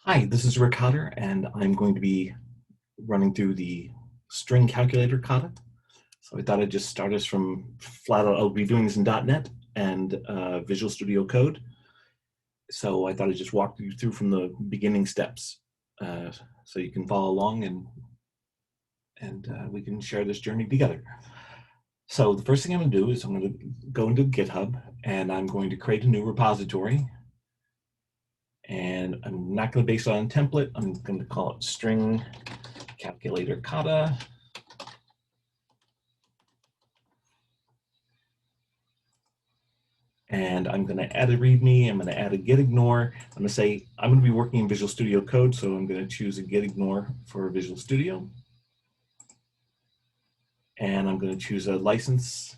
Hi, this is Rick Cotter, and I'm going to be running through the string calculator Kata. So I thought I'd just start us from flat out. I'll be doing this in .NET and Visual Studio Code. So I thought I'd just walk you through from the beginning steps so you can follow along and we can share this journey together. So the first thing I'm going to do is I'm going to go into GitHub and I'm going to create a new repository. And I'm not going to base it on a template. I'm going to call it string calculator Kata. And I'm going to add a README. I'm going to add a git ignore. I'm going to say I'm going to be working in Visual Studio Code, so I'm going to choose a git ignore for Visual Studio. And I'm going to choose a license.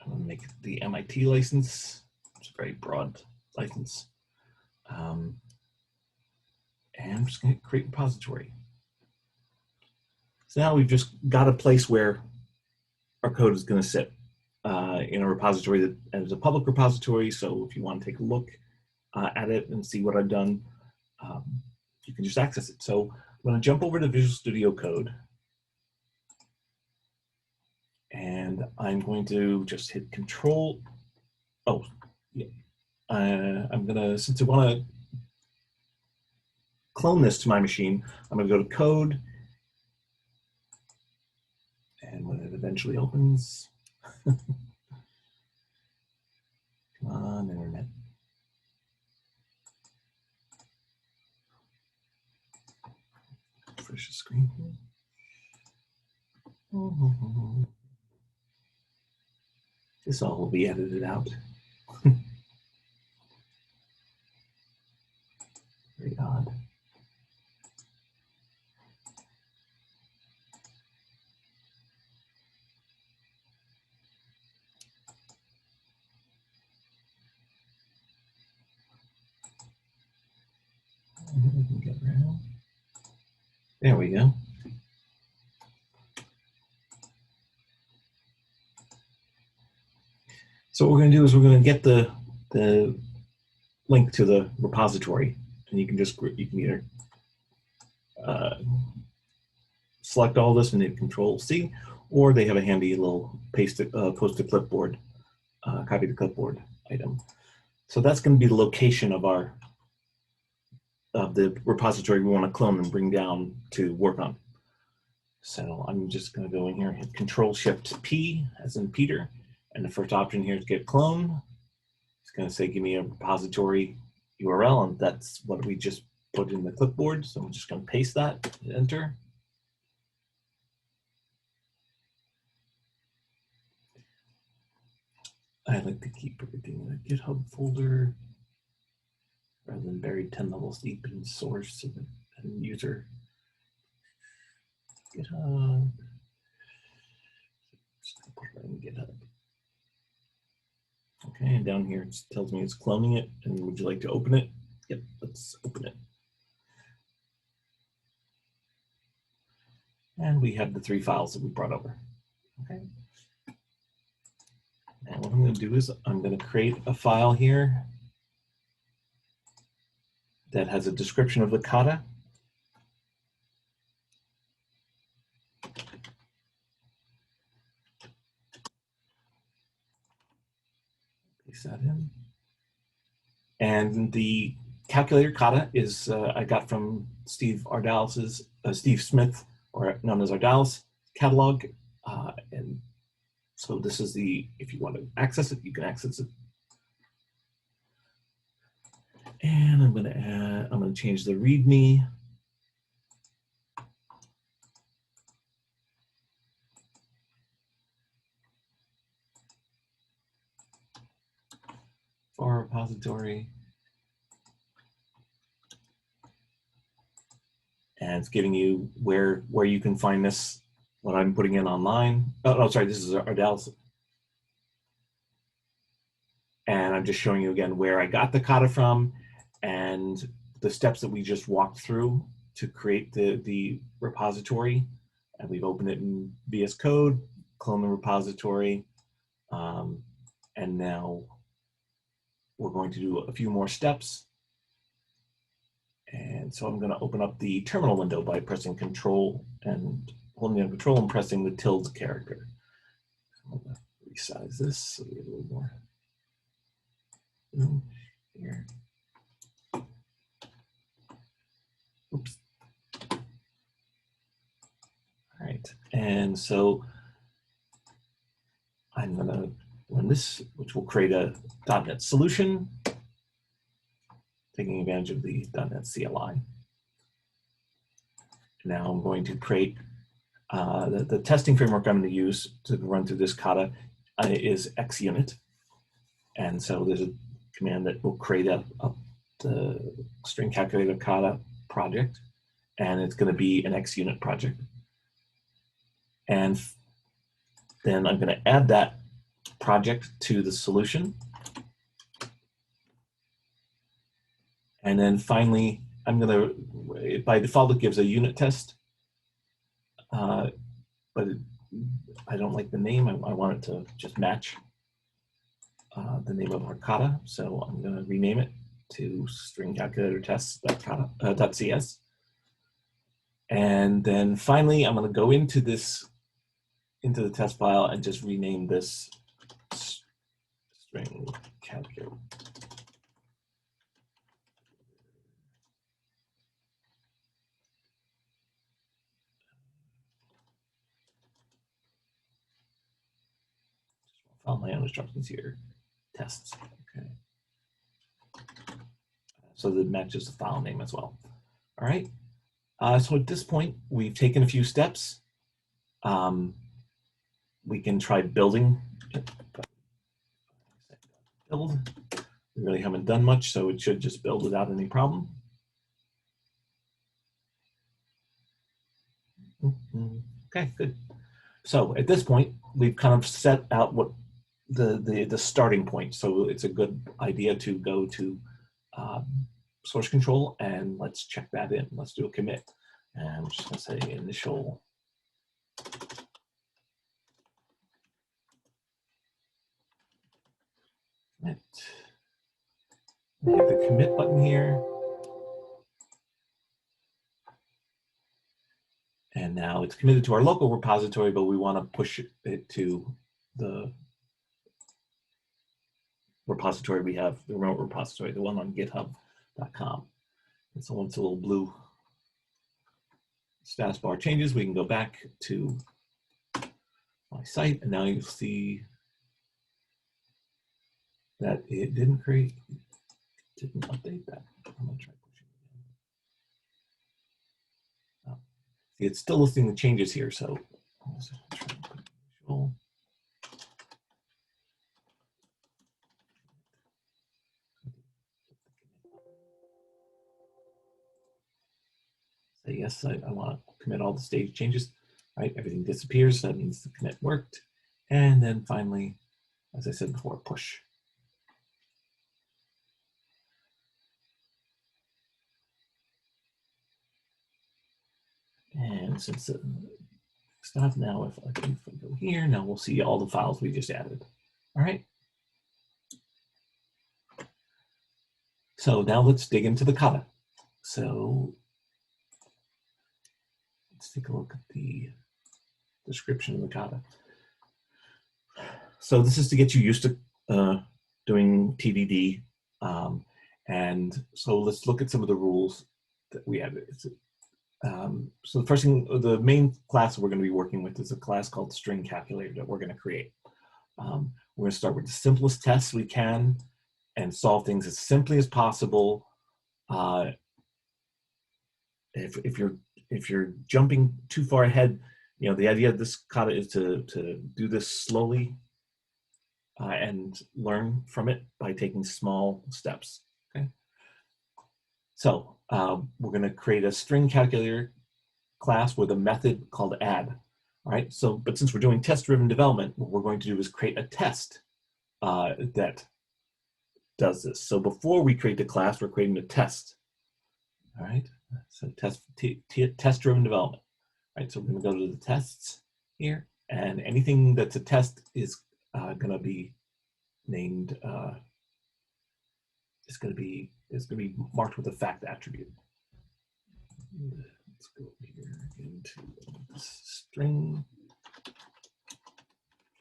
I'm going to make it the MIT license. It's a very broad license. And I'm just going to create a repository. So now we've just got a place where our code is going to sit in a repository that is a public repository. So if you want to take a look at it and see what I've done, you can just access it. So I'm going to jump over to Visual Studio Code. And I'm going to just hit Control. Oh, yeah. I'm going to, since I want to clone this to my machine, I'm going to go to Code. And when it eventually opens, come on, Internet. Refresh the screen here. This all will be edited out. Very odd. There we go. So what we're going to do is we're going to get the link to the repository, and you can either select all this and hit Control C, or they have a handy little post to clipboard, copy to clipboard item. So that's going to be the location of the repository we want to clone and bring down to work on. So I'm just going to go in here and hit Control Shift P as in Peter, and the first option here is Git Clone. It's going to say give me a repository URL, and that's what we just put in the clipboard. So I'm just going to paste that, hit Enter. I like to keep everything in a GitHub folder rather than buried 10 levels deep in source and user. GitHub. Just put it in GitHub. Okay, and down here it tells me it's cloning it, and would you like to open it? Yep, let's open it. And we have the 3 files that we brought over. Okay. And what I'm going to do is I'm going to create a file here that has a description of the kata. Paste that in. And the calculator kata is I got from Steve Smith, or known as Ardalis catalog. And so this is if you want to access it, you can access it. And I'm going to change the README. For repository. And it's giving you where you can find this, what I'm putting in online. Oh, no, sorry, this is Ardalis. And I'm just showing you again where I got the kata from and the steps that we just walked through to create the repository. And we've opened it in VS Code, clone the repository, and now we're going to do a few more steps. And so I'm going to open up the terminal window by pressing Control and holding down Control and pressing the tilde character. I'm going to resize this so we get a little more room here. Oops. All right, and so I'm going to run this, which will create a .NET solution, taking advantage of the .NET CLI. Now I'm going to create the testing framework I'm going to use to run through this Kata is xunit. And so there's a command that will create the string calculator Kata project, and it's going to be an xunit project. And then I'm going to add that project to the solution. And then finally, I'm going to, by default, it gives a unit test, but I don't like the name. I want it to just match the name of our Kata. So I'm going to rename it to string calculator tests.cs. And then finally, I'm going to go into the test file and just rename this string calculator. Follow my own instructions here. Tests. Okay. So that matches the file name as well. All right. So at this point, we've taken a few steps. We can try building. Build. We really haven't done much, so it should just build without any problem. Okay, good. So at this point, we've kind of set out what the starting point. So it's a good idea to go to source control and let's check that in. Let's do a commit. And I'm just going to say initial. Commit. Hit the commit button here. And now it's committed to our local repository, but we want to push it to the repository we have, the remote repository, the one on github.com. And so once the little blue status bar changes, we can go back to my site, and now you'll see that it didn't update that. I'm going to try pushing it again. See, it's still listing the changes here, so say yes, I want to commit all the stage changes. Right, everything disappears. That means the commit worked. And then finally, as I said before, push. And since it stopped now, if I go here, now we'll see all the files we just added. All right. So now let's dig into the Kata. So let's take a look at the description of the Kata. So this is to get you used to doing TDD. And so let's look at some of the rules that we have. So the first thing, the main class we're going to be working with is a class called string calculator that we're going to create. We're going to start with the simplest tests we can and solve things as simply as possible. If you're jumping too far ahead, the idea of this Kata is to do this slowly and learn from it by taking small steps. Okay. So we're going to create a string calculator class with a method called add. All right. So, but since we're doing test-driven development, what we're going to do is create a test that does this. So before we create the class, we're creating a test. All right. So test-driven development. All right. So we're going to go to the tests here, and anything that's a test is going to be named. Is going to be marked with a fact attribute. let's go here into string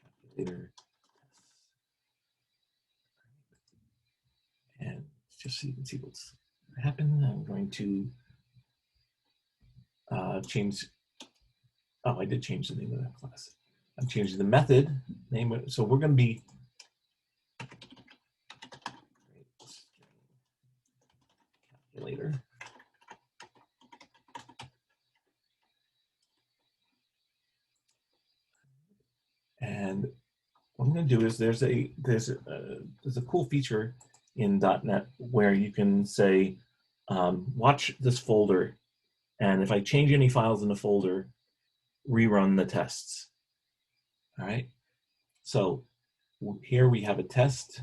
calculator and just so you can see what's happened. I'm going to change. Oh, I did change the name of that class. I'm changing the method name. So we're going to be calculator. And what I'm going to do is there's a cool feature in .NET where you can say, watch this folder, and if I change any files in the folder, rerun the tests. All right. So here we have a test.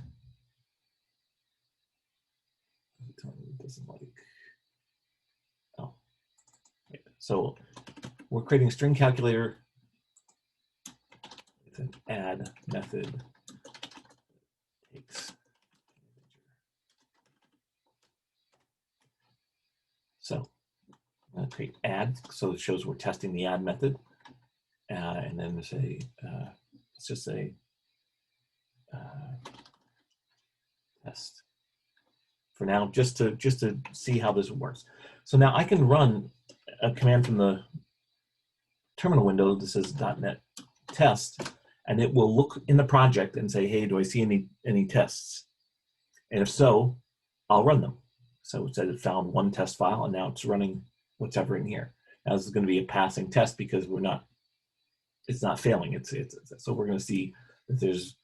It doesn't like. Oh. So we're creating a string calculator with an add method. Takes. So I'm going to create add, so it shows we're testing the add method, and then say, let's just say test for now, just to see how this works. So now I can run a command from the terminal window that says .NET test, and it will look in the project and say, hey, do I see any tests? And if so, I'll run them. So it said it found one test file, and now it's running whatever in here. Now this is going to be a passing test because it's not failing. So we're going to see that there's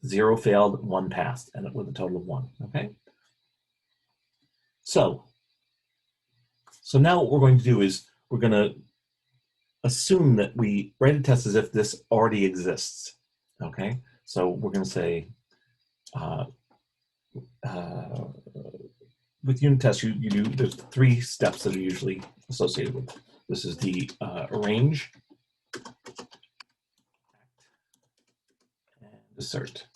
0 failed, 1 passed, and with a total of 1. Okay. So now what we're going to do is we're going to assume that we write a test as if this already exists. Okay. So we're going to say with unit tests, there's 3 steps that are usually associated with. This is the arrange, and assert.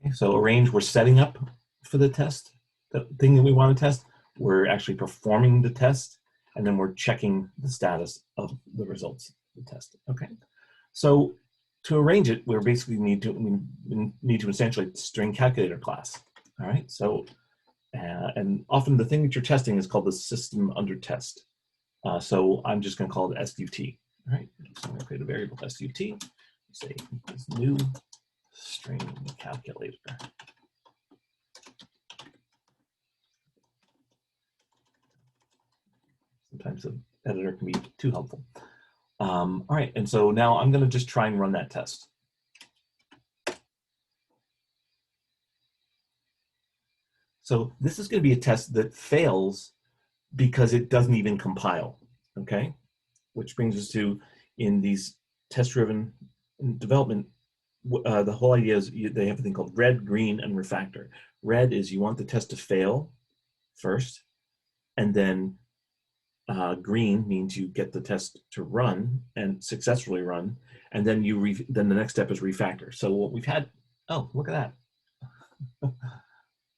Okay, so arrange, we're setting up for the test, the thing that we want to test. We're actually performing the test, and then we're checking the status of the results of the test. Okay, so to arrange it, we need to instantiate the string calculator class. All right, so and often the thing that you're testing is called the system under test. So I'm just going to call it SUT. All right, so I'm going to create a variable SUT. Say this new string calculator. Sometimes the editor can be too helpful. All right, and so now I'm going to just try and run that test. So this is going to be a test that fails because it doesn't even compile, okay? Which brings us to, in these test-driven development, the whole idea is they have a thing called red, green, and refactor. Red is you want the test to fail first, and then green means you get the test to run and successfully run, and then then the next step is refactor. So what we've had, oh, look at that.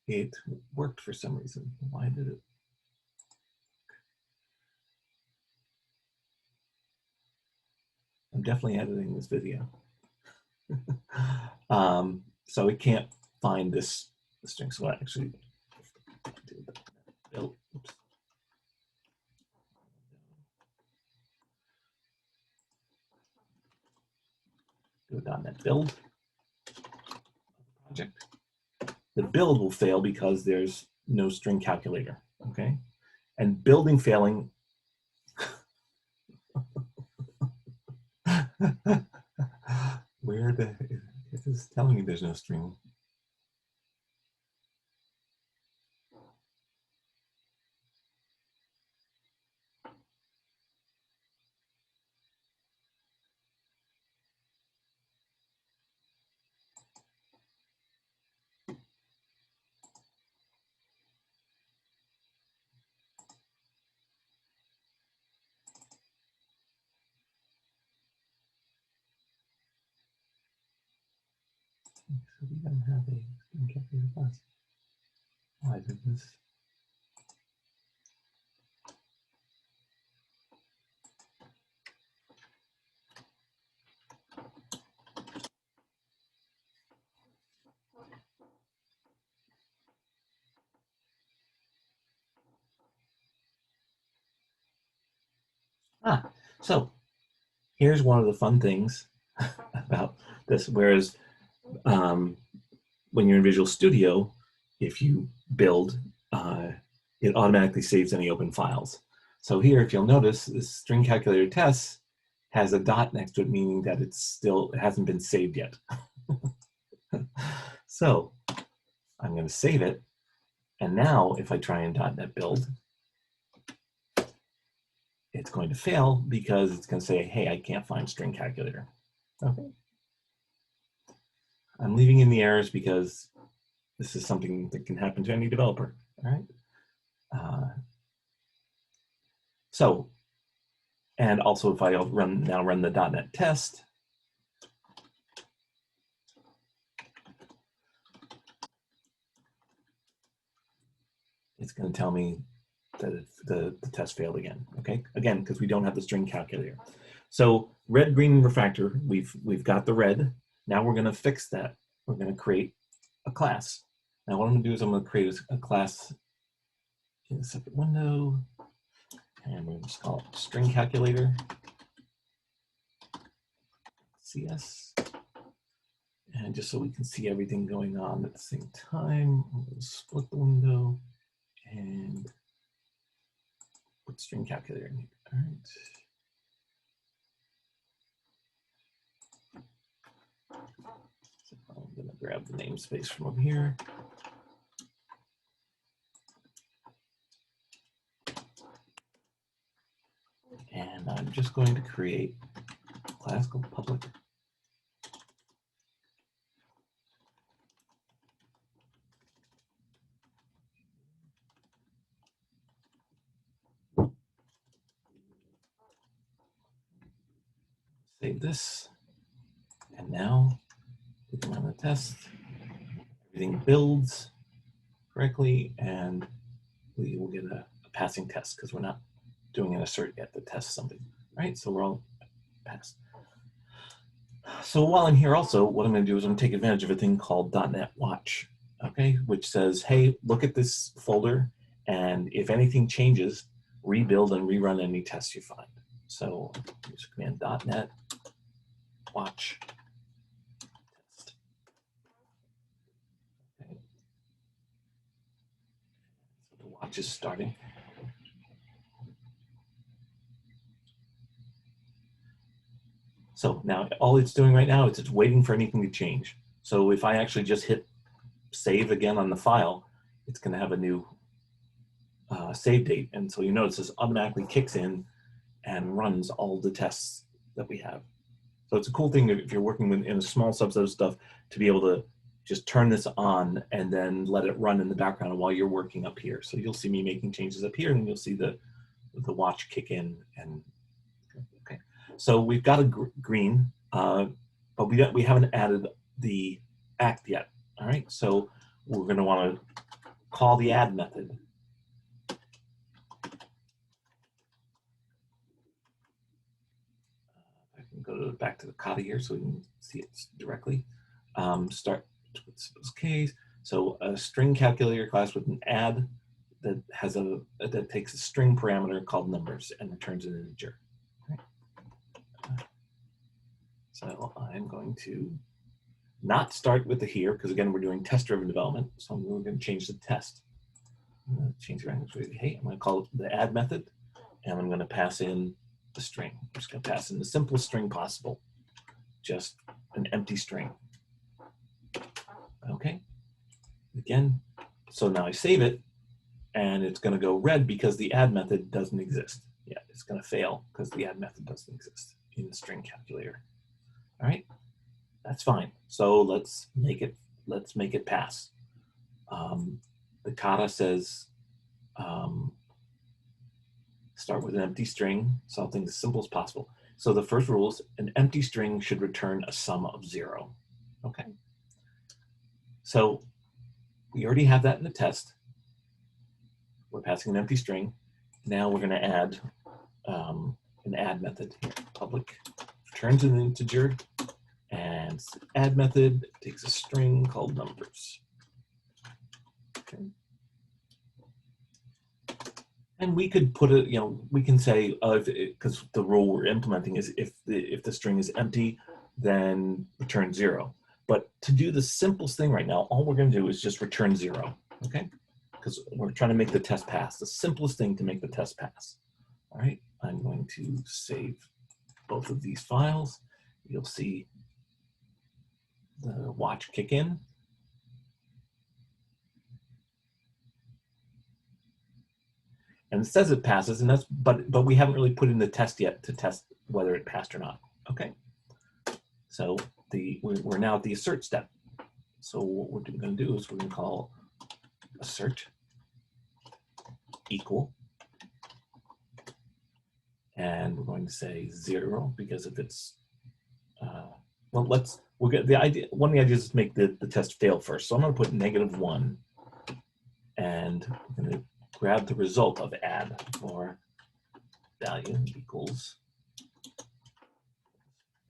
It worked for some reason. Why did it? I'm definitely editing this video. So it can't find this string. So I actually build. Oops. Do a .NET build project. The build will fail because there's no string calculator. Okay, and building failing. Where it is telling me there's no string. So we don't have a string calculator class. Why did this? So here's one of the fun things about this. Whereas when you're in Visual Studio, if you build, it automatically saves any open files. So here, if you'll notice, this string calculator tests has a dot next to it, meaning that it hasn't been saved yet. So I'm going to save it. And now if I try in .NET Build, it's going to fail because it's going to say, hey, I can't find string calculator. Okay. I'm leaving in the errors because this is something that can happen to any developer. All right. And also if I run the .NET test, it's going to tell me that the test failed again. Okay, again, because we don't have the string calculator. So red, green, and refactor, we've got the red. Now we're going to fix that. We're going to create a class. Now what I'm going to do is I'm going to create a class in a separate window, and we're going to just call it string calculator. CS. And just so we can see everything going on at the same time, we'll split the window and put string calculator in here. All right. So I'm going to grab the namespace from over here. And I'm just going to create a class called public. Save this. And now we can run the test. Everything builds correctly, and we will get a passing test because we're not doing an assert yet to test something. Right? So we're all passed. So while I'm here also, what I'm going to do is I'm going to take advantage of a thing called .NET Watch, okay, which says, hey, look at this folder, and if anything changes, rebuild and rerun any tests you find. So use command .NET Watch test. Okay. So the watch is starting. So now all it's doing right now is it's waiting for anything to change. So if I actually just hit save again on the file, it's going to have a new save date. And so you notice this automatically kicks in and runs all the tests that we have. So it's a cool thing if you're working in a small subset of stuff to be able to just turn this on and then let it run in the background while you're working up here. So you'll see me making changes up here, and you'll see the watch kick in. And okay, so we've got a green, but we haven't added the act yet. All right, so we're going to want to call the add method. I can go back to the Kata here so we can see it directly. Start with this case. So a string calculator class with an add that takes a string parameter called numbers and returns an integer. Okay. So I'm going to not start with the here because again we're doing test-driven development. So we're going to change the test. I'm going to change the language. Hey, I'm going to call it the add method, and I'm going to pass in the string. I'm just going to pass in the simplest string possible, just an empty string. Okay. Again, so now I save it, and it's going to go red because the add method doesn't exist. Yeah, it's going to fail because the add method doesn't exist in the string calculator. All right, that's fine. So let's make it pass. The Kata says start with an empty string, something as simple as possible. So the first rule is an empty string should return a sum of 0. Okay. So we already have that in the test. We're passing an empty string. Now we're going to add an add method here. Public returns an integer, and add method takes a string called numbers. Okay. And we could put it, we can say, because the rule we're implementing is if the string is empty, then return 0. But to do the simplest thing right now, all we're going to do is just return 0, okay? Because we're trying to make the test pass, the simplest thing to make the test pass. All right, I'm going to save both of these files. You'll see the watch kick in. And it says it passes, and but we haven't really put in the test yet to test whether it passed or not. Okay, so we're now at the assert step. So what we're going to do is we're going to call assert equal, and we're going to say 0 because if it's well, we'll get the idea. One of the ideas is to make the test fail first. So I'm going to put -1, and I'm going to grab the result of add for value equals.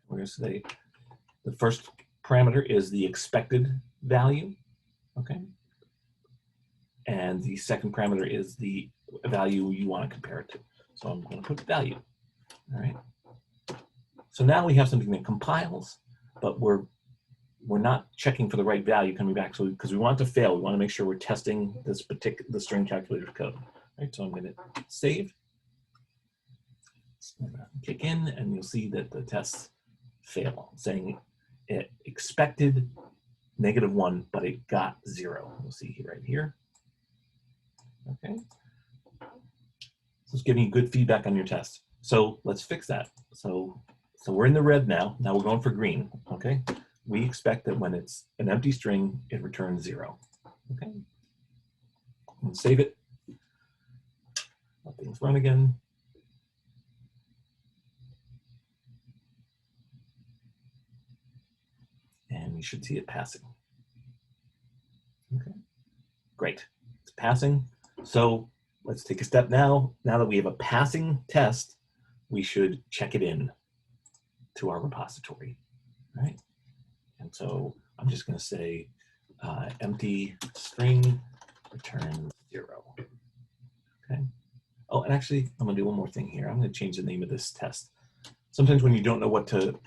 We're going to say the first parameter is the expected value, okay? And the second parameter is the value you want to compare it to. So I'm going to put value, all right? So now we have something that compiles, but we're not checking for the right value coming back, so because we want it to fail, we want to make sure we're testing the string calculator code. Right, so I'm going to save, kick in, and you'll see that the tests fail, saying it expected -1, but it got 0. You'll see here, right here. Okay, so it's giving you good feedback on your test. So let's fix that. So we're in the red now. Now we're going for green. Okay, we expect that when it's an empty string, it returns 0. Okay, and save it. Let things run again. And you should see it passing. Okay, great. It's passing. So let's take a step now. Now that we have a passing test, we should check it in to our repository, right? And so I'm just going to say empty string return 0. Okay. Oh, and actually, I'm going to do one more thing here. I'm going to change the name of this test. Sometimes when you don't know what to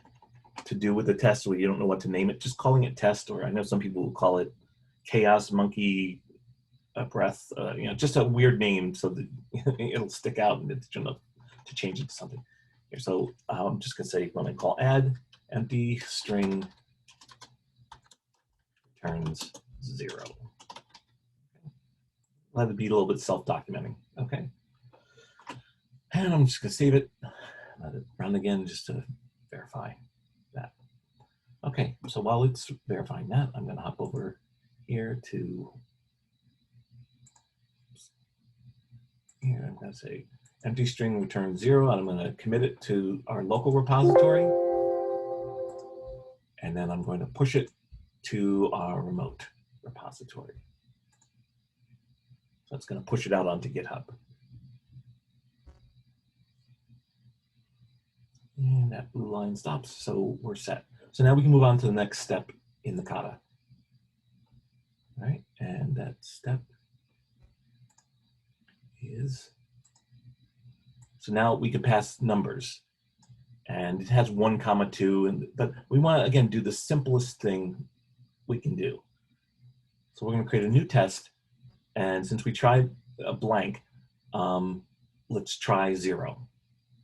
do with the test, or you don't know what to name it, just calling it test, or I know some people will call it chaos monkey breath, just a weird name so that it'll stick out and it's enough to change it to something. Here, so I'm just going to say when I call add empty string returns 0. Let it be a little bit self-documenting. Okay. And I'm just going to save it, let it run again just to verify that. Okay, so while it's verifying that, I'm going to hop over here to here. I'm going to say empty string return 0, and I'm going to commit it to our local repository, and then I'm going to push it to our remote repository. So it's going to push it out onto GitHub. And that blue line stops, so we're set. So now we can move on to the next step in the Kata. All right, and that step is, so now we can pass numbers. And it has 1, 2, but we want to, again, do the simplest thing we can do. So we're going to create a new test, and since we tried a blank, let's try 0.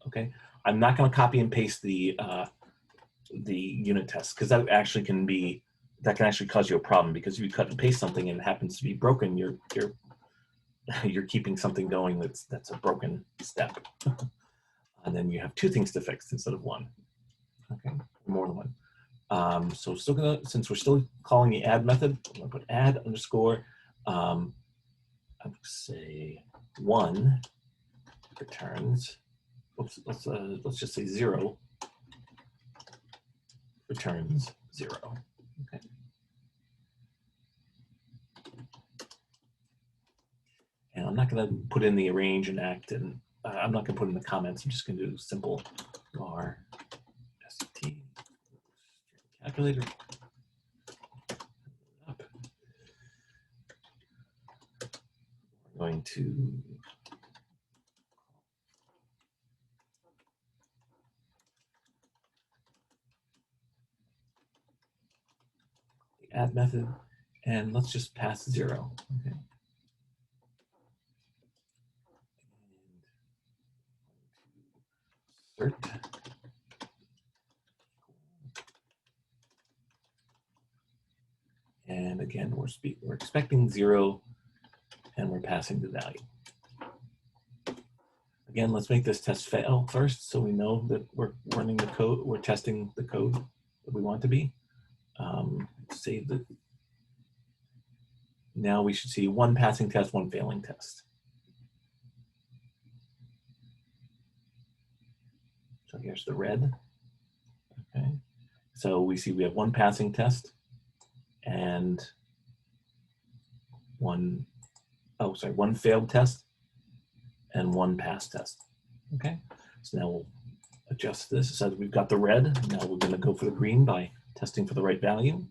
Okay, I'm not going to copy and paste the unit test, because that can actually cause you a problem, because if you cut and paste something and it happens to be broken, you're keeping something going that's a broken step. And then you have 2 things to fix instead of 1. Okay, more than 1. So still gonna, since we're still calling the add method, I'm gonna put add underscore, I would say 1 returns. Oops, let's just say 0 returns 0. Okay. not going to put in the arrange and act, and I'm not going to put in the comments. I'm just going to do simple var st calculator. Up. We're going to the add method, and let's just pass 0. Okay. Insert. And again, we're expecting 0, and we're passing the value. Again, let's make this test fail first, so we know that we're running the code, we're testing the code that we want to be. Save it. Now we should see 1 passing test, 1 failing test. So here's the red. Okay. So we see we have 1 passing test and 1 failed test and 1 pass test. Okay. So now we'll adjust this. It says we've got the red. Now we're going to go for the green by testing for the right value.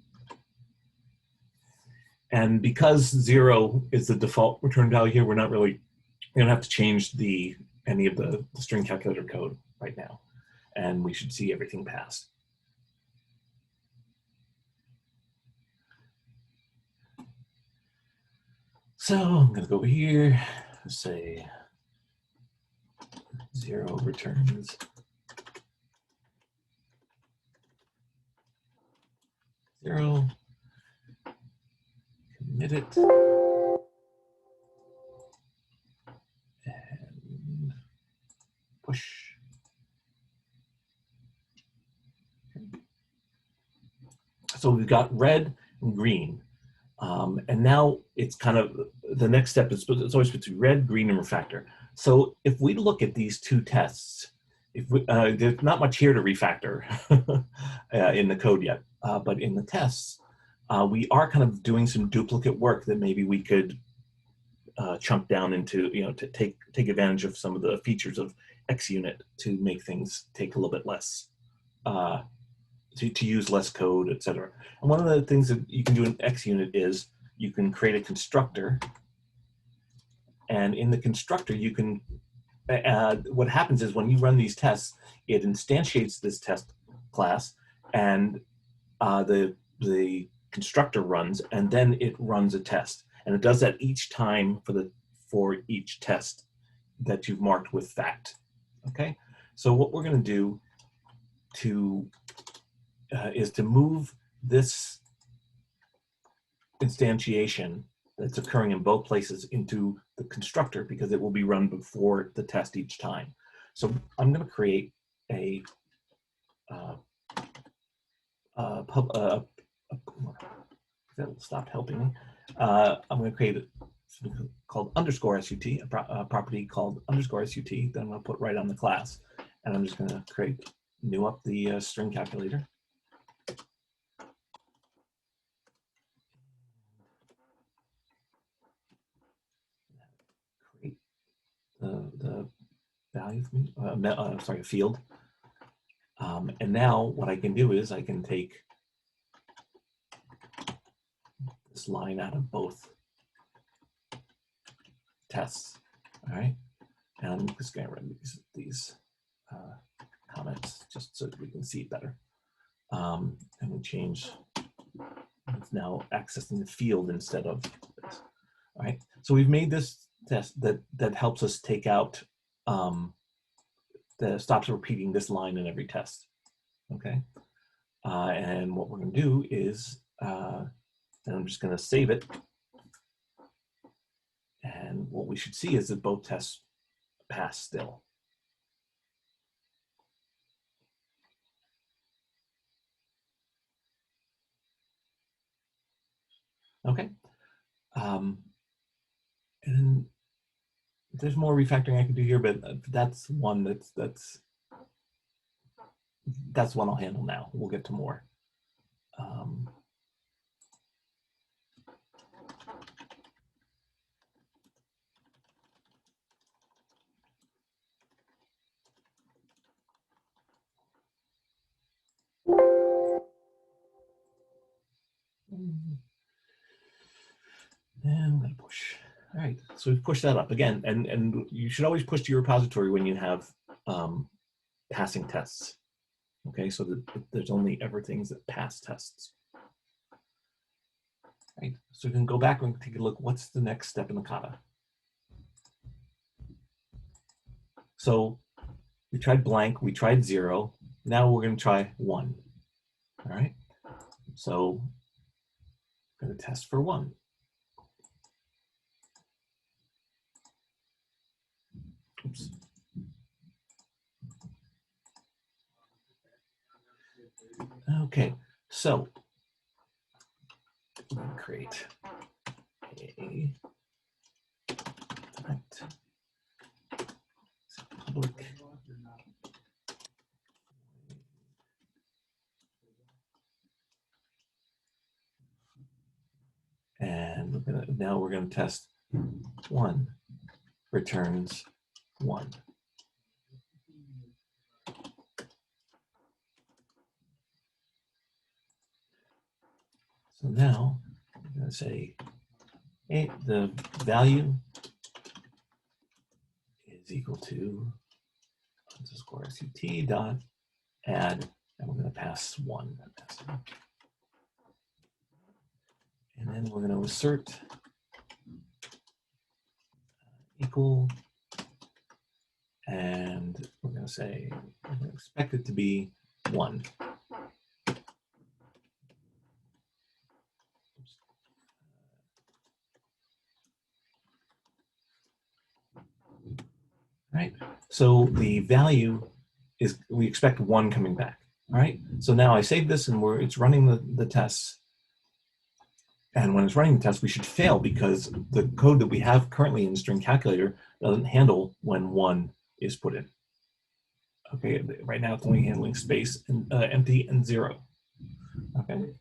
And because 0 is the default return value here, we don't have to change any of the string calculator code right now. And we should see everything pass. So I'm going to go over here, say 0 returns 0, commit it, and push. So we've got red and green. And now it's kind of, the next step is it's always between red, green, and refactor. So if we look at these 2 tests, there's not much here to refactor in the code yet, but in the tests, we are kind of doing some duplicate work that maybe we could chunk down into, to take advantage of some of the features of XUnit to make things take a little bit less, to use less code, etc. And one of the things that you can do in XUnit is you can create a constructor, and in the constructor you can, what happens is when you run these tests, it instantiates this test class, and the constructor runs, and then it runs a test, and it does that each time for each test that you've marked with fact. Okay, so what we're going to do is to move this instantiation that's occurring in both places into the constructor, because it will be run before the test each time. So I'm going to create a that stopped helping me. I'm going to create something called _SUT, a property called _SUT that I'm going to put right on the class. And I'm just going to new up the string calculator. Create the value for me, sorry, a field. And now what I can do is I can take this line out of both tests. All right, and I'm just going to run these comments just so that we can see it better. And we change, it's now accessing the field instead of this. All right, so we've made this test that helps us take out, that stops repeating this line in every test. Okay, and what we're going to do is, and I'm just going to save it. And what we should see is that both tests pass still. Okay. And there's more refactoring I could do here, but that's one that's one I'll handle now. We'll get to more. Push. All right, so we've pushed that up again, and you should always push to your repository when you have passing tests. Okay, so that there's only ever things that pass tests. Right, so we can go back and take a look. What's the next step in the kata? So we tried blank, we tried 0. Now we're going to try 1. All right, so I'm going to test for 1. Oops. Okay, so I'm going to create a public and now we're going to test 1 returns 1. So now I'm going to say, hey, the value is equal to underscore sut dot add, and we're going to pass 1. And then we're going to assert equal, and we're going to say we're going to expect it to be 1. Right, so the value is, we expect 1 coming back. All right, so now I save this and it's running the tests. And when it's running the test, we should fail because the code that we have currently in the string calculator doesn't handle when 1 is put in. Okay, right now it's only handling space and empty and 0. Okay,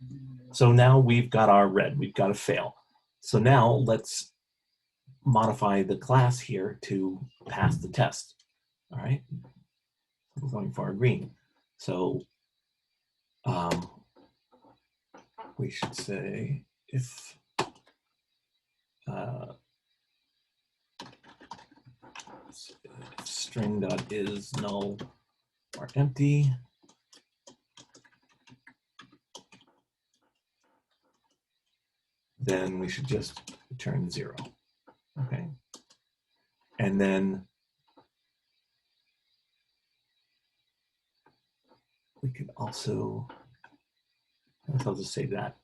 so now we've got our red, we've got a fail. So now let's modify the class here to pass the test. All right, we're going for our green. So we should say if string.is null or empty, then we should just return 0. Okay, and then we could also, I'll just say that.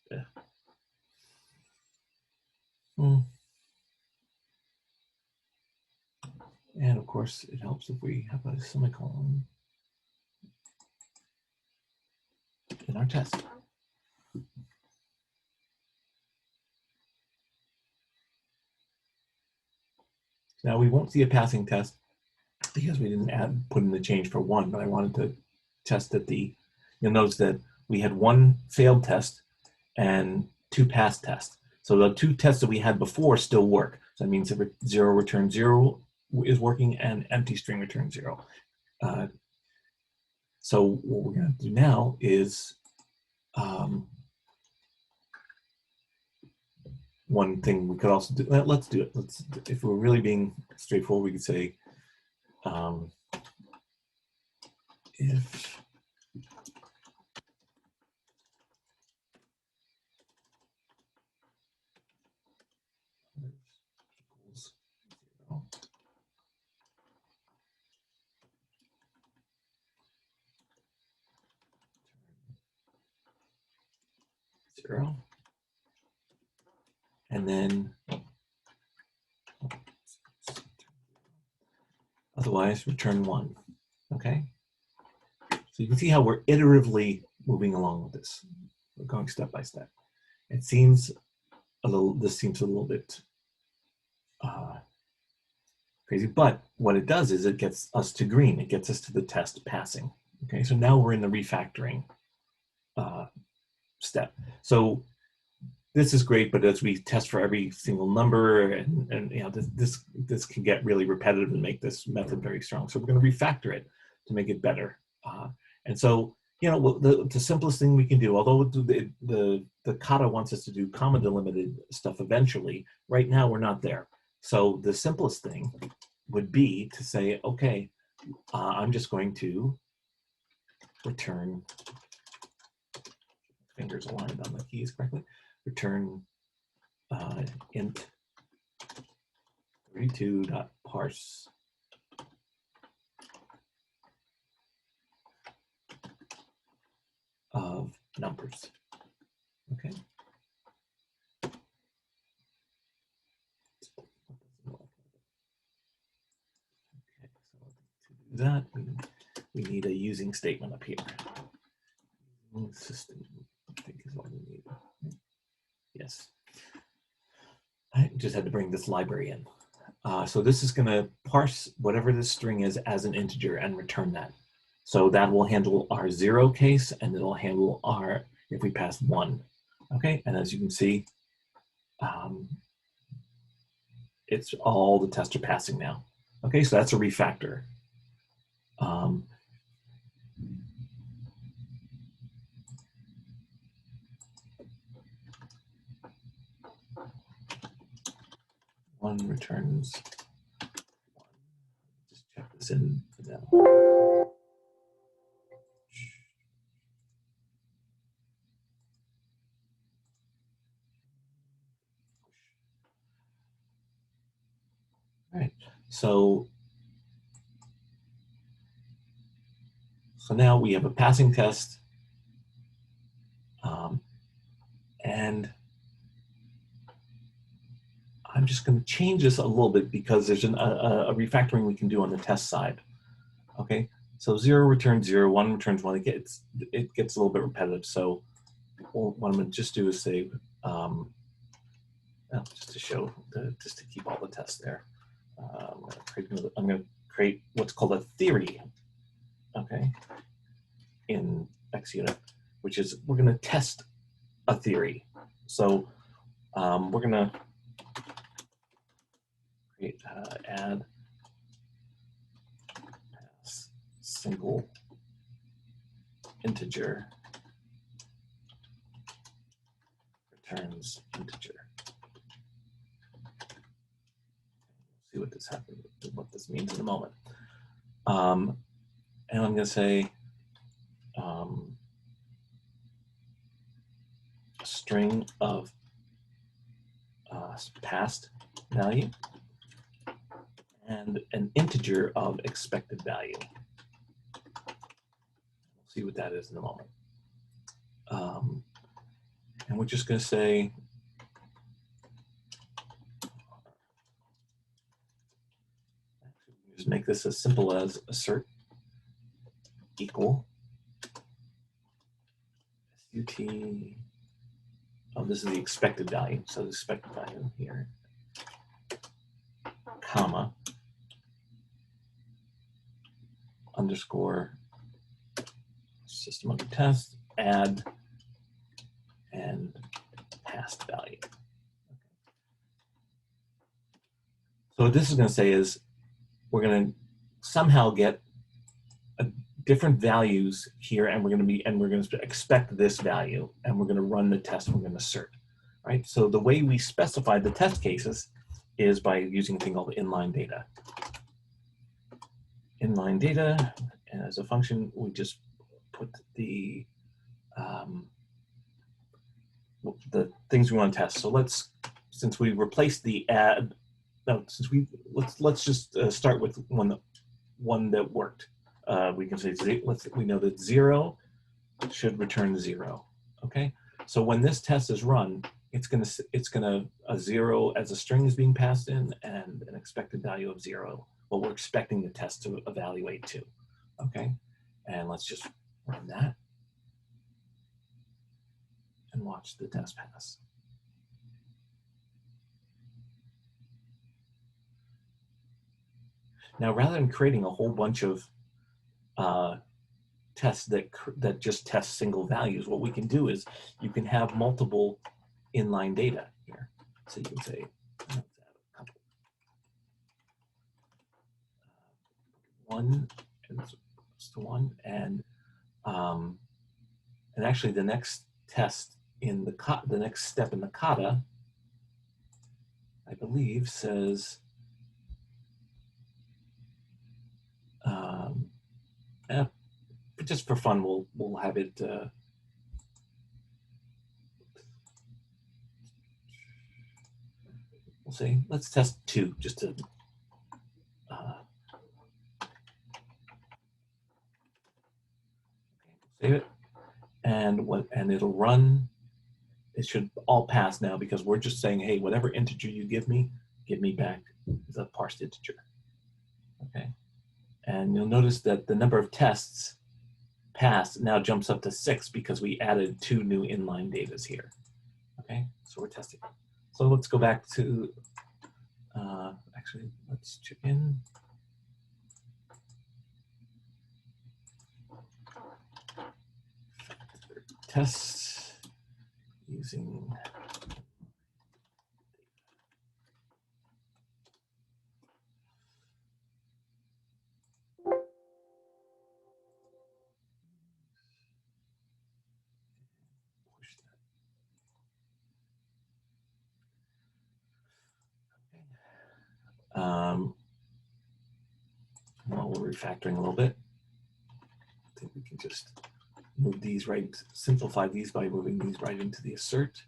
Yeah. And of course, it helps if we have a semicolon in our test. Now we won't see a passing test because we didn't put in the change for 1, but I wanted to test that you'll notice that we had 1 failed test and 2 passed tests. So the 2 tests that we had before still work. So that means if 0 return 0 is working and empty string return 0. So what we're going to do now is one thing we could also do. Let's do it. If we're really being straightforward, we could say if equals 0, and then otherwise return 1. Okay, so you can see how we're iteratively moving along with this. We're going step by step. It seems this seems a little bit crazy, but what it does is it gets us to green. It gets us to the test passing. Okay, so now we're in the refactoring step. So this is great, but as we test for every single number, and you know, this can get really repetitive and make this method very strong. So we're going to refactor it to make it better. And so, you know, the simplest thing we can do, although the Kata wants us to do comma delimited stuff eventually, right now we're not there. So the simplest thing would be to say, okay, I'm just going to return, fingers aligned on the keys correctly, return int 32.parse of numbers. Okay. Okay, so to do that, we need a using statement up here. System, I think is what we need. Yes. I just had to bring this library in. So this is going to parse whatever this string is as an integer and return that. So that will handle our 0 case, and it'll handle our if we pass 1. Okay, and as you can see, it's all the tests are passing now. Okay, so that's a refactor. One returns 1. Just check this in for now. All right, so now we have a passing test, and I'm just going to change this a little bit because there's a refactoring we can do on the test side. Okay, so 0 returns 0, 1 returns 1. It gets a little bit repetitive. So what I'm going to just do is say, just to show, just to keep all the tests there. I'm going to create what's called a theory. Okay, in XUnit, which is we're going to test a theory. So we're going to create add pass single integer returns integer. See what this happens, what this means in a moment. And I'm going to say a string of passed value and an integer of expected value. We'll see what that is in a moment. And we're just going to say just make this as simple as assert equal SUT. Oh, this is the expected value. So the expected value here, comma, underscore system under test, add, and passed value. Okay. So what this is going to say is we're going to somehow get different values here, and we're going to expect this value, and we're going to run the test. We're going to assert, right? So the way we specify the test cases is by using a thing called inline data. Inline data, and as a function, we just put the things we want to test. So since we replaced the add, no, let's just start with one that worked. We can say we know that 0 should return 0. Okay, so when this test is run, it's gonna a 0 as a string is being passed in and an expected value of 0. What we're expecting the test to evaluate to. Okay, and let's just run that and watch the test pass. Now, rather than creating a whole bunch of tests that just test single values, what we can do is you can have multiple inline data here. So you can say, let's add a couple. One, and it's the one, and actually the next test in the next step in the kata, I believe, says just for fun, we'll have it. We'll say let's test 2 just to. Save it, and it'll run. It should all pass now because we're just saying, hey, whatever integer you give me back the parsed integer. Okay, and you'll notice that the number of tests passed now jumps up to 6 because we added 2 new inline datas here. Okay, so we're testing. So let's go back to, actually, let's check in. Tests using while we're refactoring a little bit, I think we can just move these right, simplify these by moving these right into the assert.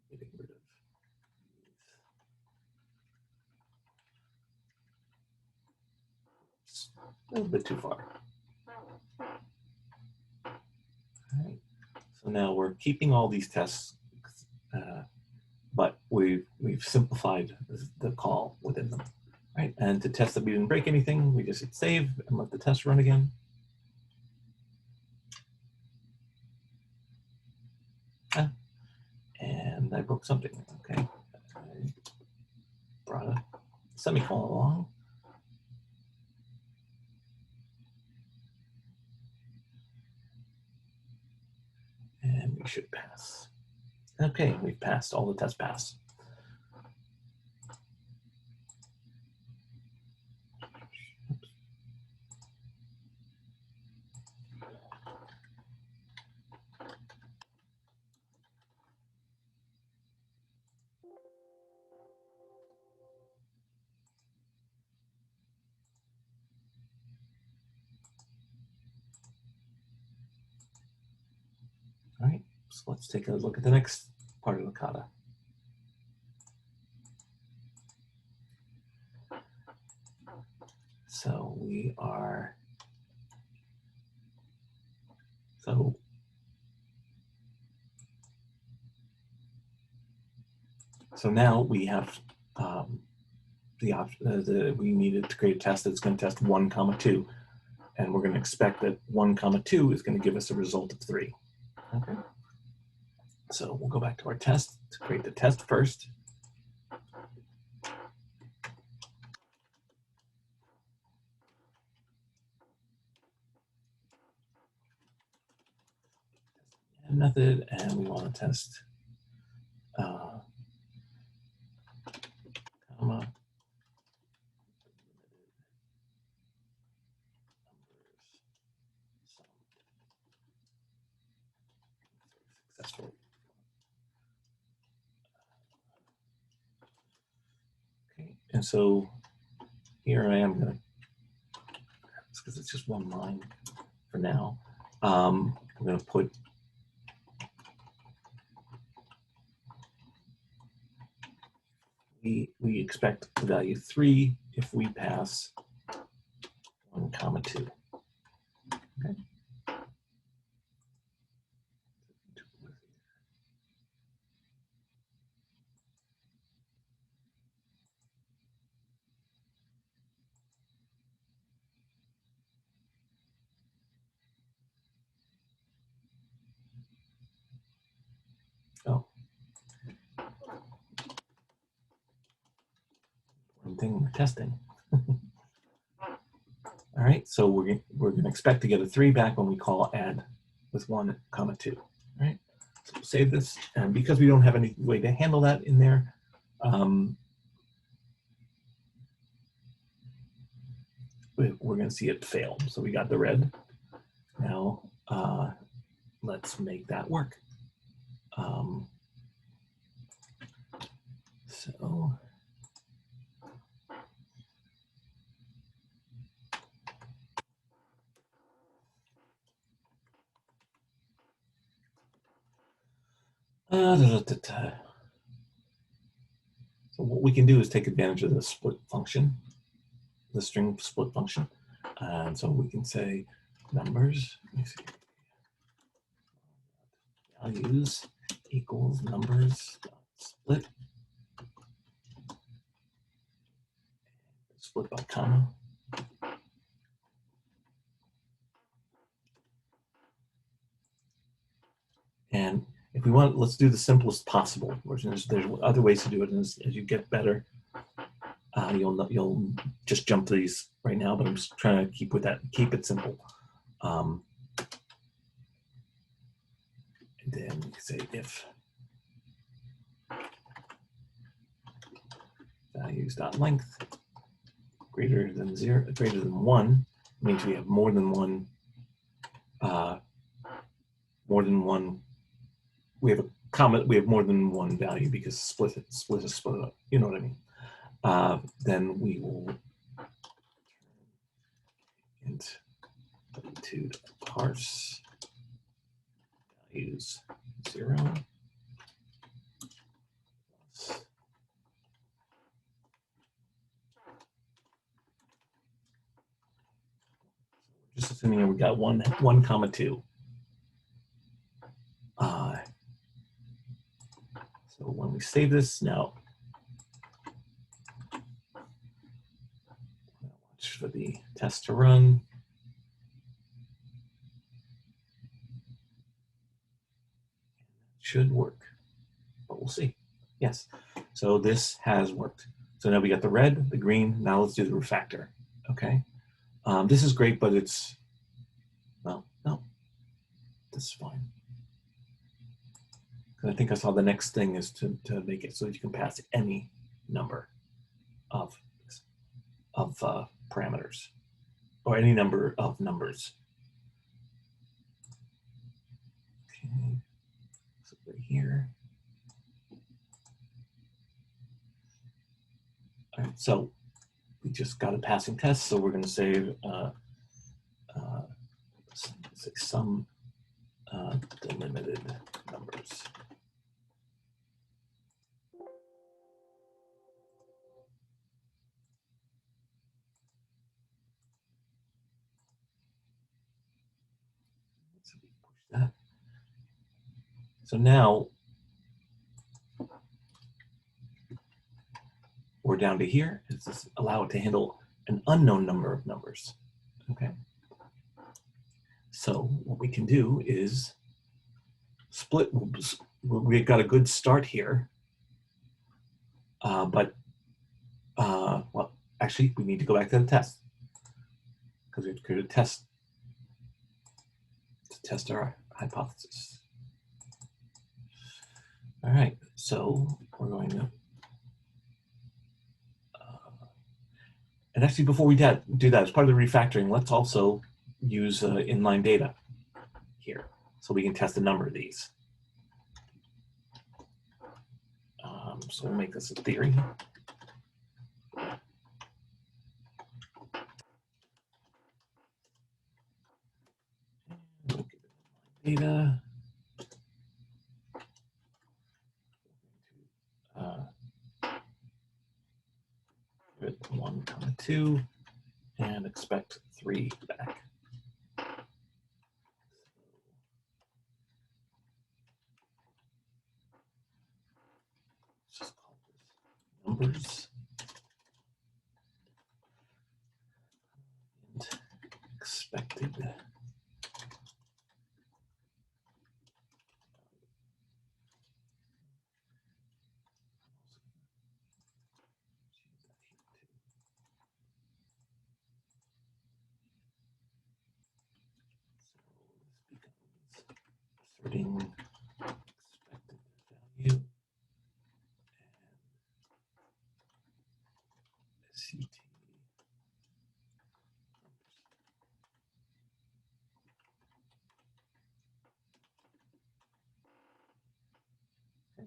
Getting rid of these. A little bit too far. All right. So now we're keeping all these tests, but we've simplified the call within them. Right, and to test that we didn't break anything, we just hit save and let the test run again. And I broke something. Okay, I brought a semicolon along. And we should pass. Okay, we've passed. All the tests pass. All right, so let's take a look at the next part of the kata. So we are, so now we have the option, we needed to create a test that's going to test 1, 2, and we're going to expect that 1, 2 is going to give us a result of 3. Okay. So we'll go back to our test to create the test first. Method, and we want to test comma successful. Okay, and so here I am going to, because it's just one line for now. I'm going to put we expect the value 3 if we pass 1, 2. Okay. thing we're testing. All right, so we're going to expect to get a 3 back when we call add with 1, 2. All right, so we'll save this, and because we don't have any way to handle that in there, we're going to see it fail. So we got the red. Now let's make that work. So so what we can do is take advantage of the split function, the string split function. And so we can say numbers, let me see, values equals numbers split, split by comma. And if we want, let's do the simplest possible version. There's other ways to do it, and as you get better, you'll just jump to these right now. But I'm just trying to keep it simple. And then we can say if values.length greater than 1 means we have more than one. We have a comment. We have more than one value because split is split up. You know what I mean? Then we will int to parse values 0. Just assuming we got 1, 2. So when we save this now, watch for the test to run. Should work, but we'll see. Yes, so this has worked. So now we got the red, the green. Now let's do the refactor. Okay, this is great, but it's well, no, this is fine. I think I saw the next thing is to make it so that you can pass any number of parameters or any number of numbers. Okay, so right here. All right, so we just got a passing test, so we're going to save say some delimited numbers. So we push that. So now we're down to here. It's just allow it to handle an unknown number of numbers. Okay. So what we can do is split. We've got a good start here, but well, actually, we need to go back to the test because we have to create a test to test our hypothesis. All right, so we're going to, and actually before we do that, as part of the refactoring, let's also use inline data here so we can test a number of these. So we'll make this a theory. Data. Give it 1, 2, and expect 3 back. Just call this numbers. And expected. inserting expected value and CT.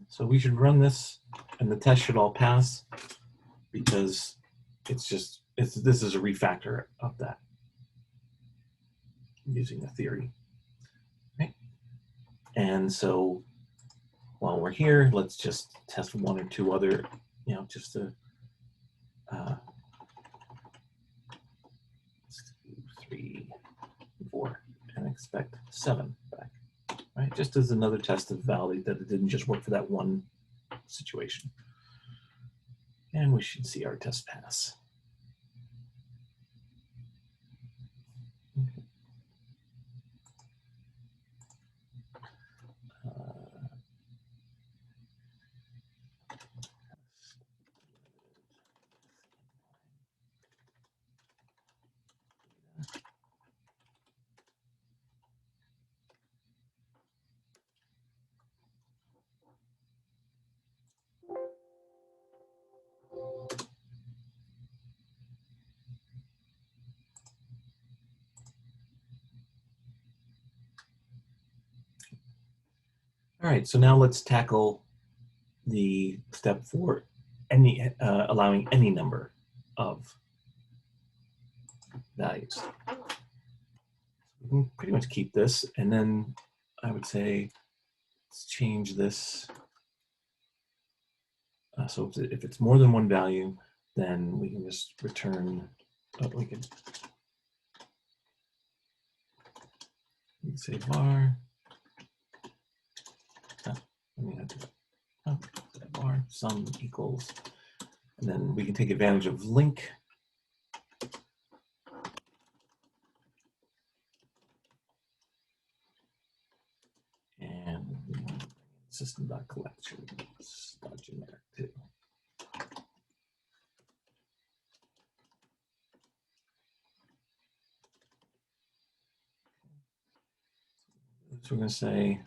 So we should run this, and the test should all pass because this is a refactor of that using a theory, right? And so while we're here, let's just test one or two other, just to 3, 4, and expect 7 back, right? Just as another test of validity that it didn't just work for that one situation. And we should see our test pass. Okay. All right, so now let's tackle the step for allowing any number of values. We can pretty much keep this, and then I would say let's change this. So if it's more than one value, then we can just return. We can say var. Let me var sum equals, and then we can take advantage of link. And system.collections.generic too. So we're going to say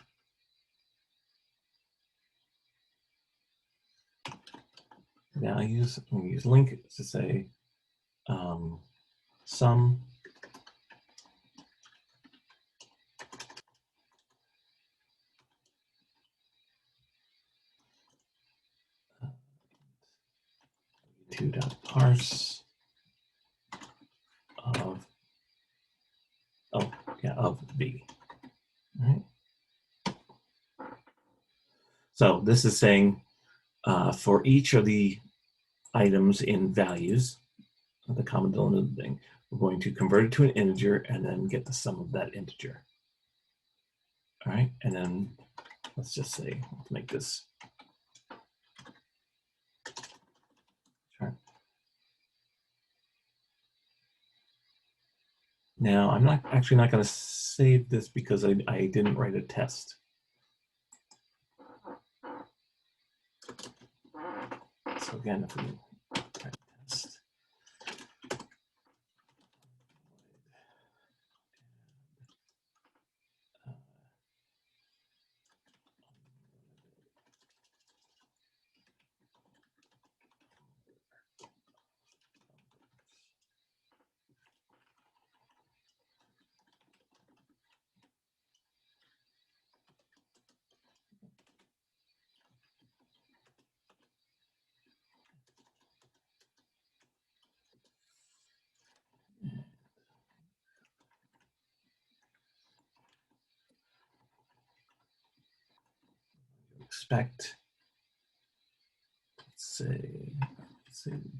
values. We use link to say sum to.parse of B. All right. So this is saying for each of the items in values, the common denominator thing, we're going to convert it to an integer and then get the sum of that integer. All right, and then let's just say, let's make this. Sure. Now, I'm actually not going to save this because I didn't write a test. So again, if we write a test, expect, let's say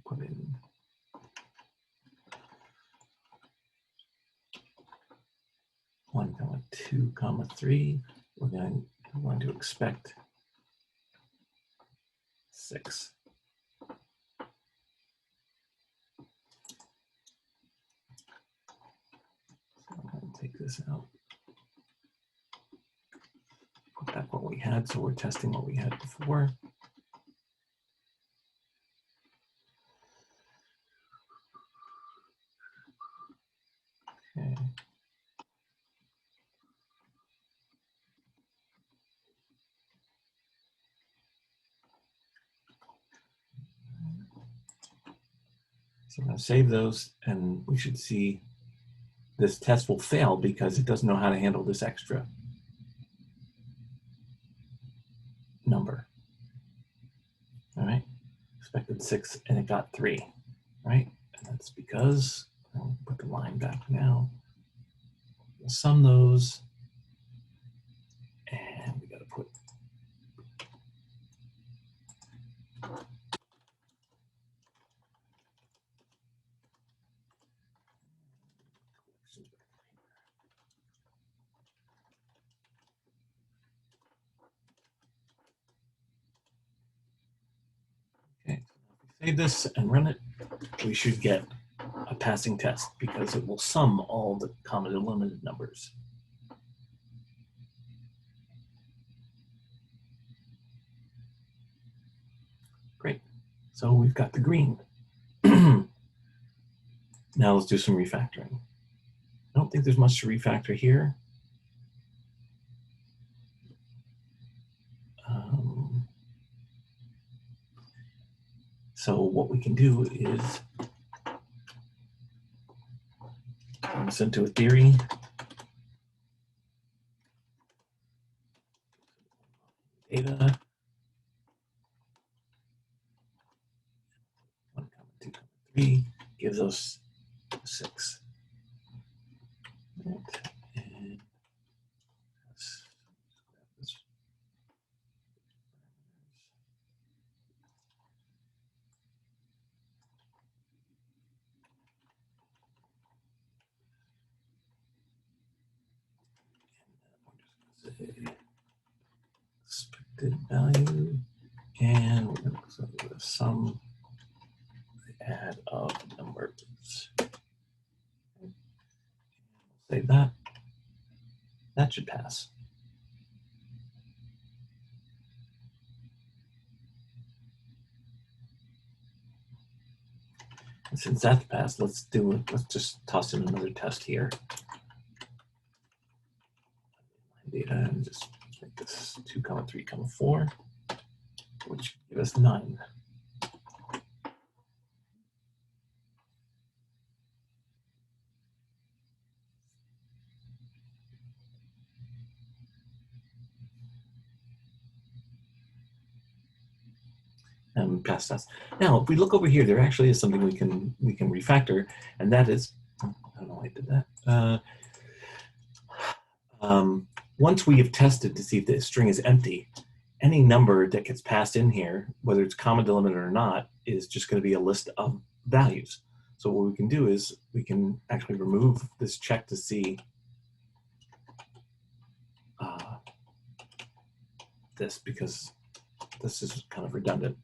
put in 1, 2, 3. We're going to expect 6. So I'm going to take this out. Put back what we had, so we're testing what we had before. Okay. So I'm going to save those, and we should see this test will fail because it doesn't know how to handle this extra number. All right, expected 6 and it got 3, right? And that's because, I'll put the line back now, we'll sum those, and we got to put okay, so if we save this and run it, we should get a passing test because it will sum all the common delimited numbers. Great. So we've got the green. Now let's do some refactoring. I don't think there's much to refactor here. So what we can do is turn this into a theory. Data. 1, 2, 3 gives us 6. Right. And expected value, and we're going to say the sum, the add of numbers. Save that. That should pass. And since that's passed, let's just toss in another test here. Data, and just make this 2, 3, 4, which give us 9. And pass test. Now, if we look over here, there actually is something we can refactor, and that is, I don't know why I did that. Once we have tested to see if the string is empty, any number that gets passed in here, whether it's comma delimiter or not, is just going to be a list of values. So what we can do is we can actually remove this check to see this, because this is kind of redundant.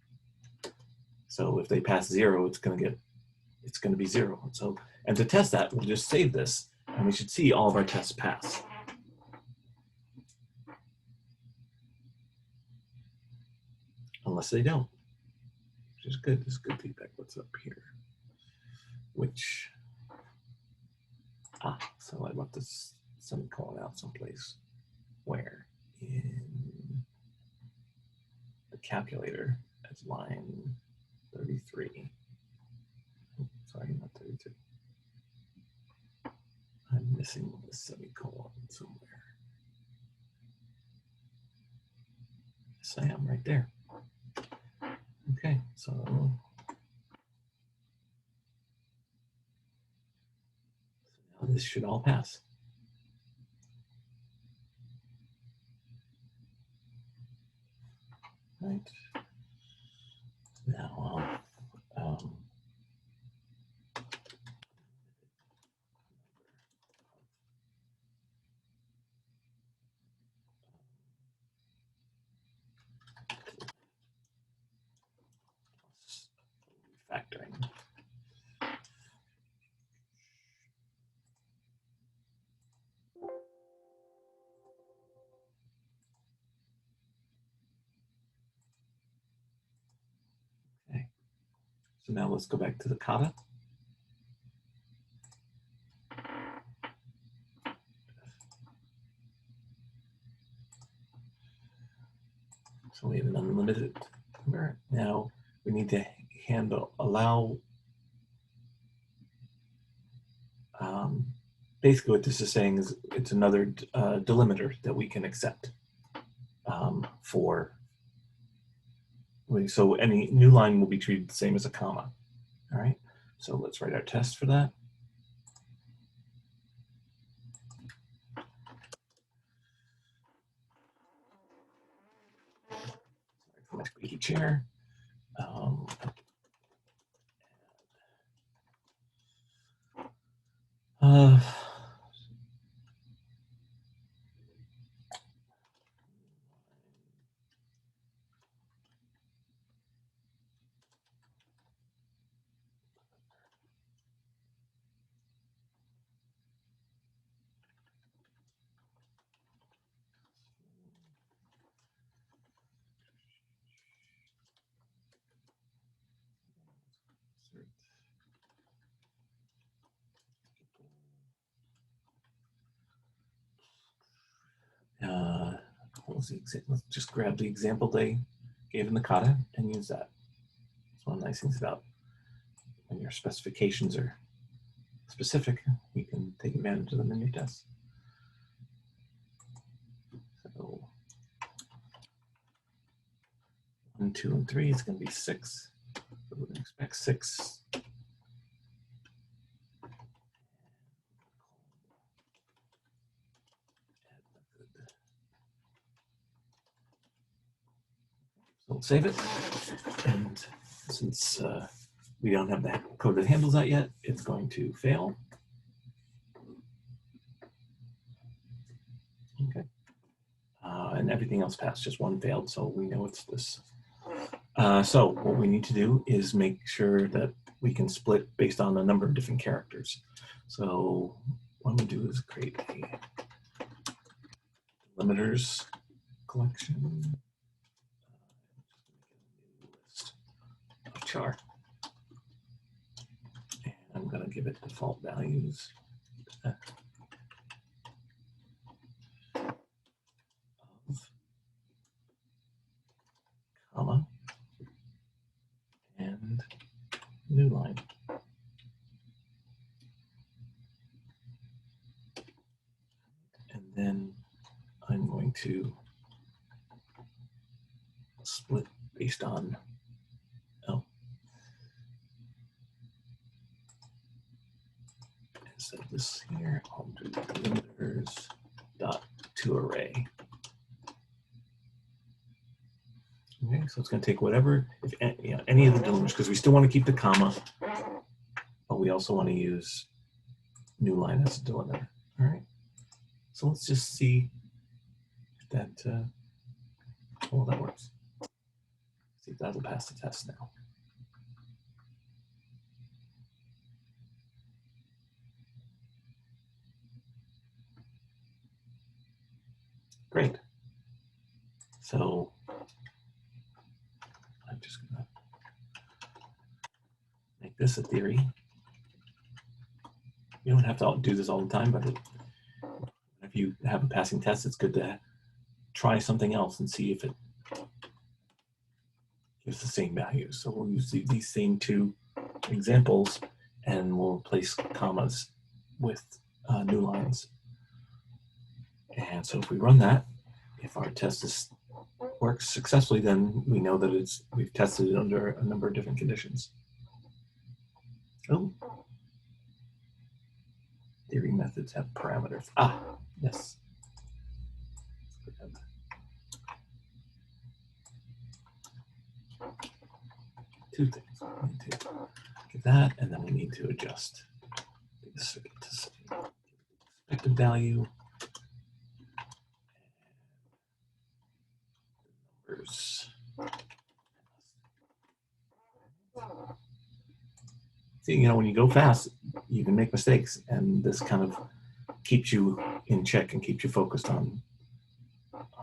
So if they pass 0, it's going to be 0. So, and to test that, we'll just save this, and we should see all of our tests pass. Unless they don't, which is good. This is good feedback. What's up here? Which, so I left this semicolon out someplace. Where? In the calculator, as line 33. Sorry, not 32. I'm missing the semicolon somewhere. Yes, I am right there. Okay, so now this should all pass. Right. Now, refactoring. Okay. So now let's go back to the Kata. So we have an unlimited number. Now we need to allow basically what this is saying is it's another delimiter that we can accept so any new line will be treated the same as a comma. All right, so let's write our test for that. Sorry for my squeaky chair. Let's just grab the example they gave in the Kata and use that. It's one of the nice things about when your specifications are specific, you can take advantage of them in your tests. So 1, 2, and 3 is going to be 6. So we're going to expect 6. So we'll save it. And since we don't have the code that handles that yet, it's going to fail. Okay. And everything else passed, just one failed, so we know it's this. So what we need to do is make sure that we can split based on a number of different characters. So what we do is create a delimiters collection. List of char. And I'm going to give it default values. Comma and new line. And then I'm going to split based on instead of this here, I'll do delimiters dot to array. Okay, so it's going to take whatever, if any of the delimiters, because we still want to keep the comma, but we also want to use new line as a delimiter. All right, so let's just see if that that works. See if that'll pass the test now. Great. So I'm just going to make this a theory. You don't have to do this all the time, but if you have a passing test, it's good to try something else and see if it gives the same values. So we'll use these same 2 examples and we'll replace commas with new lines. And so if we run that, if our test works successfully, then we know that we've tested it under a number of different conditions. Oh, theory methods have parameters. Ah, yes. 2 things. We need to get that, and then we need to adjust this expected value. Numbers. See, when you go fast, you can make mistakes, and this kind of keeps you in check and keeps you focused on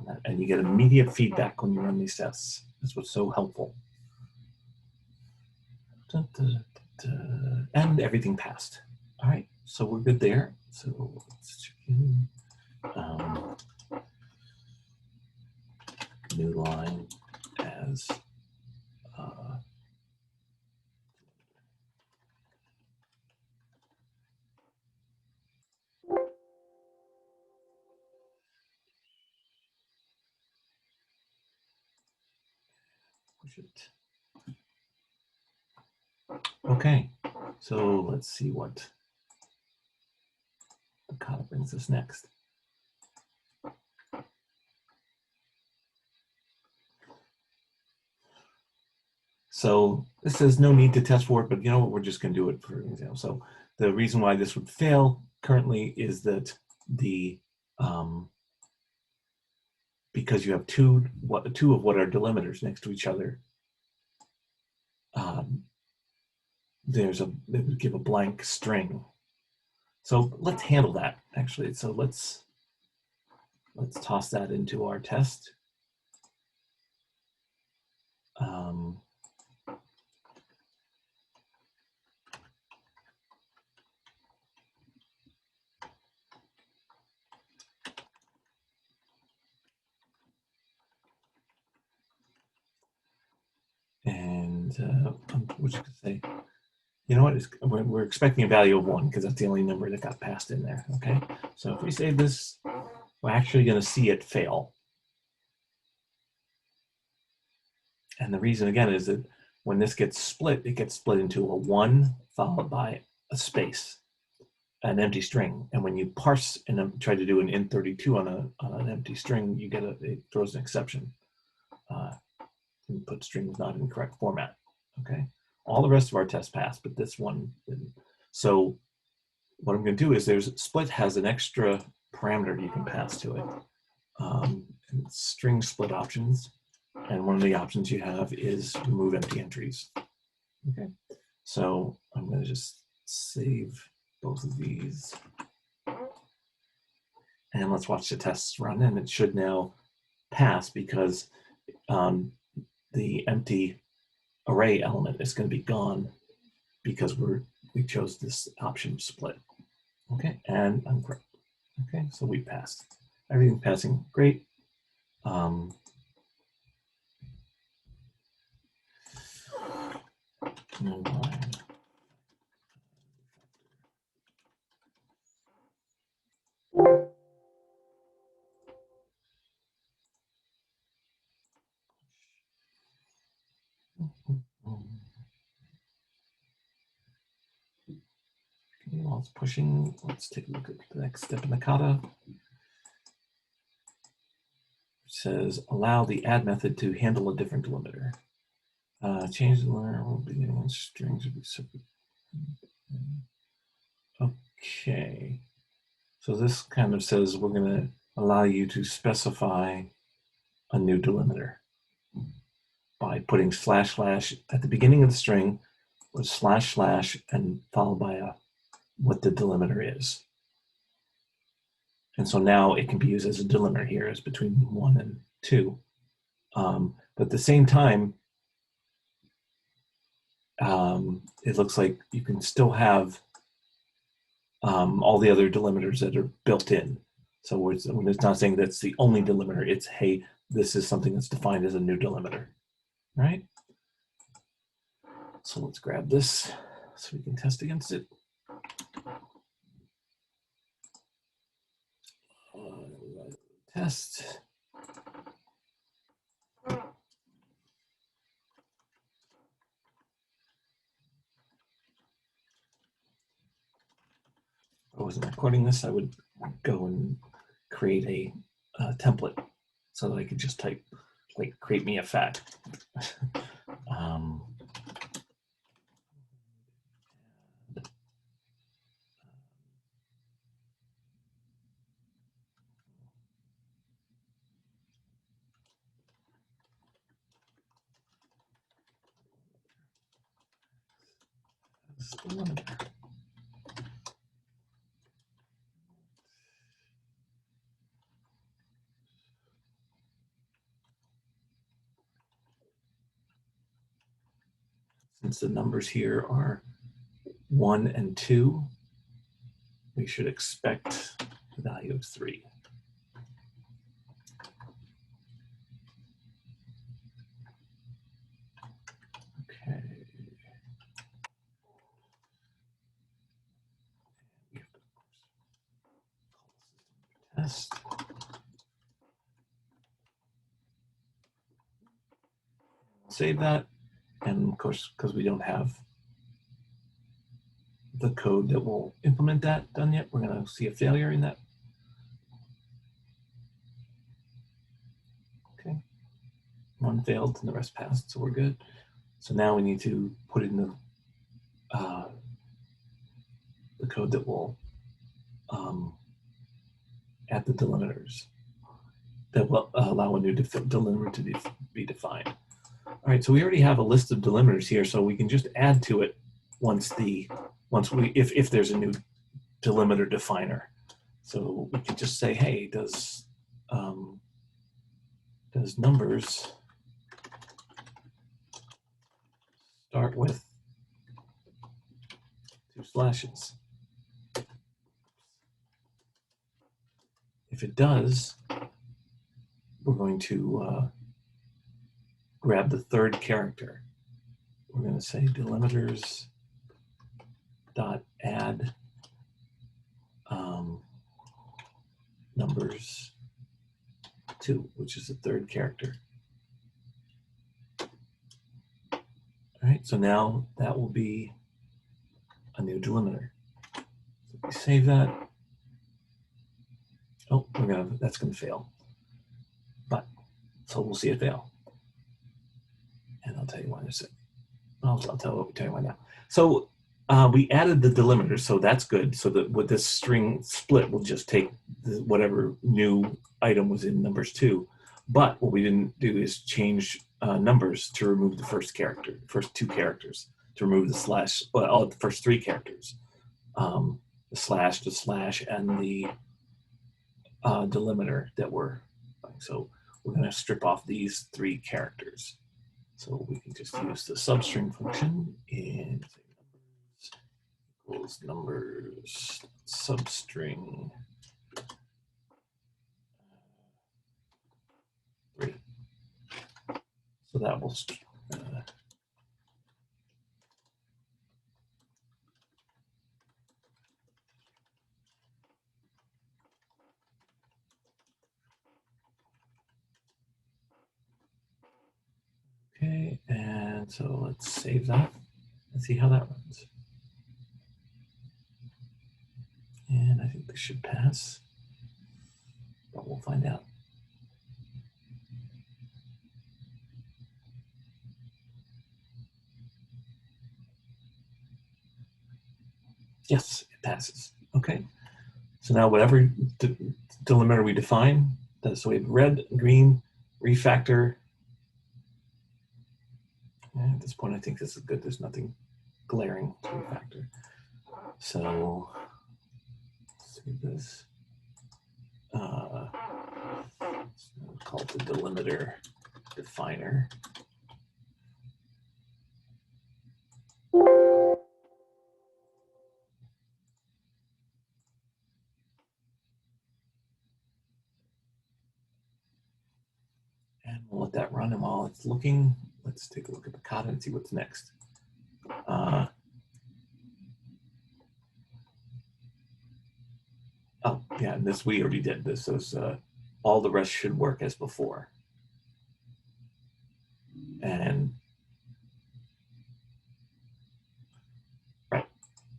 that. And you get immediate feedback when you run these tests. That's what's so helpful. And everything passed. All right, so we're good there. So let's check in. New line as push it. Okay, so let's see what the Kata brings us next. So this says no need to test for it, but you know what, we're just going to do it for example. So the reason why this would fail currently is that the because you have two of what are delimiters next to each other, they would give a blank string. So let's handle that actually. So let's toss that into our test. And what you could say, you know what, we're expecting a value of 1 because that's the only number that got passed in there. Okay, so if we save this, we're actually going to see it fail. And the reason again is that when this gets split, it gets split into a 1 followed by a space, an empty string. And when you parse and try to do an int32 on an empty string, you get it throws an exception. Input string was not in the correct format. Okay, all the rest of our tests passed, but this one didn't. So what I'm going to do is split has an extra parameter you can pass to it. String split options, and one of the options you have is remove empty entries. Okay, so I'm going to just save both of these, and let's watch the tests run, and it should now pass because the empty array element is going to be gone because we chose this option split. Okay, and I'm correct. Okay, so we passed. Everything's passing great. While it's pushing, let's take a look at the next step in the Kata. It says allow the add method to handle a different delimiter. Change the delimiter will begin when strings will be separate. Okay, so this kind of says we're going to allow you to specify a new delimiter by putting / at the beginning of the string with / and followed by what the delimiter is. And so now it can be used as a delimiter here as between 1 and 2. But at the same time, it looks like you can still have all the other delimiters that are built in. So when it's not saying that's the only delimiter, it's, hey, this is something that's defined as a new delimiter, right? So let's grab this so we can test against it. Test. If I wasn't recording this, I would go and create a template so that I could just type, like, create me a fat. Since the numbers here are 1 and 2, we should expect the value of 3. Okay. Test. save that. And of course, because we don't have the code that will implement that done yet, we're going to see a failure in that. Okay, one failed and the rest passed, so we're good. So now we need to put in the code that will add the delimiters that will allow a new delimiter to be defined. All right, so we already have a list of delimiters here, so we can just add to it if there's a new delimiter definer. So we could just say, hey, does numbers start with 2 slashes? If it does, we're going to grab the third character. We're going to say delimiters dot add numbers 2, which is the third character. All right, so now that will be a new delimiter. So if we save that, oh, that's going to fail. But so we'll see it fail, and I'll tell you why in a second. I'll tell you why now. So we added the delimiter, so that's good. So that with this string split, we'll just take whatever new item was in numbers 2. But what we didn't do is change numbers to remove the first 2 characters, to remove the slash, well, the first 3 characters, the slash, and the delimiter that we're. So we're going to strip off these 3 characters. So we can just use the substring function in numbers equals numbers substring 3. So that will okay, and so let's save that and see how that runs. And I think this should pass, but we'll find out. Yes, it passes. Okay. So now whatever delimiter we define, so we have red, green, refactor. And at this point, I think this is good. There's nothing glaring to refactor. So let's see this. We'll call it the delimiter definer. And we'll let that run, and while it's looking, let's take a look at the Kata and see what's next. Oh, yeah, and this we already did this. So all the rest should work as before. And right,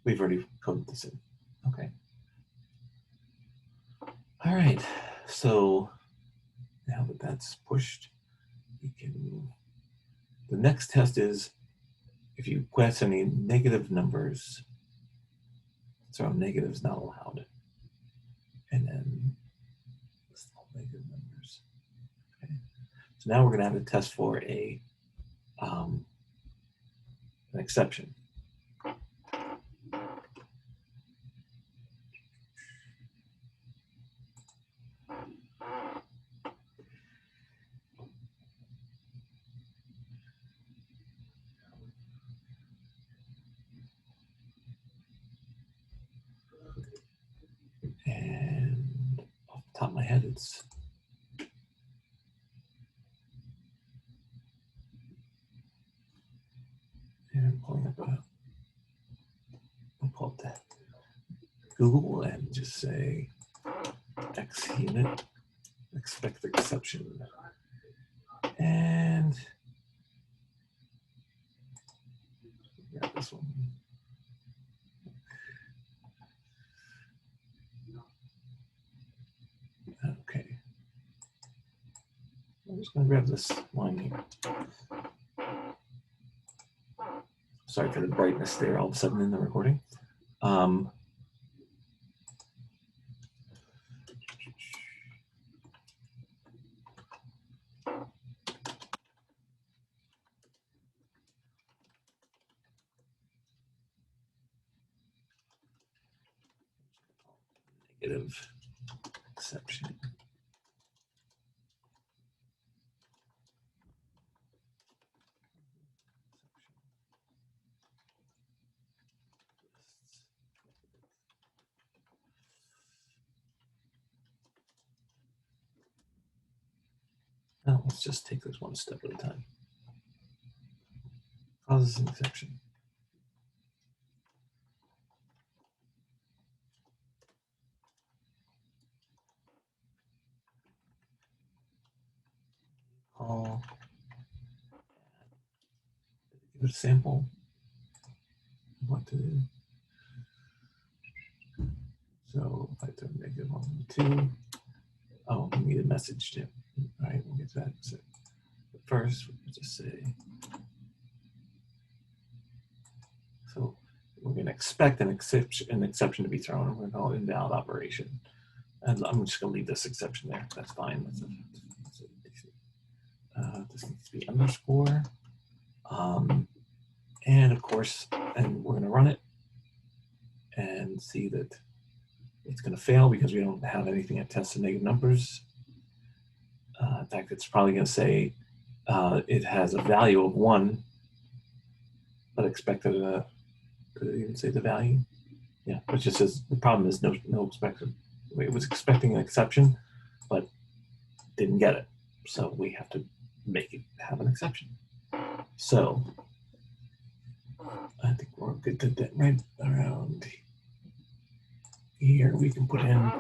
we've already coded this in. Okay. All right, so now that that's pushed, we can. The next test is if you pass any negative numbers, so negatives not allowed. And then list all negative numbers. Okay. So now we're going to have a test for an exception. And off the top of my head, it's and pulling up I'll pull up that Google and just say X unit expect exception. And this one. Okay. I'm just going to grab this line here. Sorry for the brightness there all of a sudden in the recording. Negative exception. Now let's just take this one step at a time. Causes an exception. Call. Give it a sample. What to do. So if I turn -1, 2. Oh, we need a message too. All right, we'll get to that. So first, we'll just say. So we're going to expect an exception to be thrown, and we're going to call it invalid operation. And I'm just going to leave this exception there. That's fine. This needs to be underscore. And of course, and we're going to run it and see that it's going to fail because we don't have anything that tests the negative numbers. In fact, it's probably going to say it has a value of 1, but expected could it even say the value? Yeah, it just says the problem is no expected. It was expecting an exception, but didn't get it. So we have to make it have an exception. So I think we're good to that right around here. We can put in,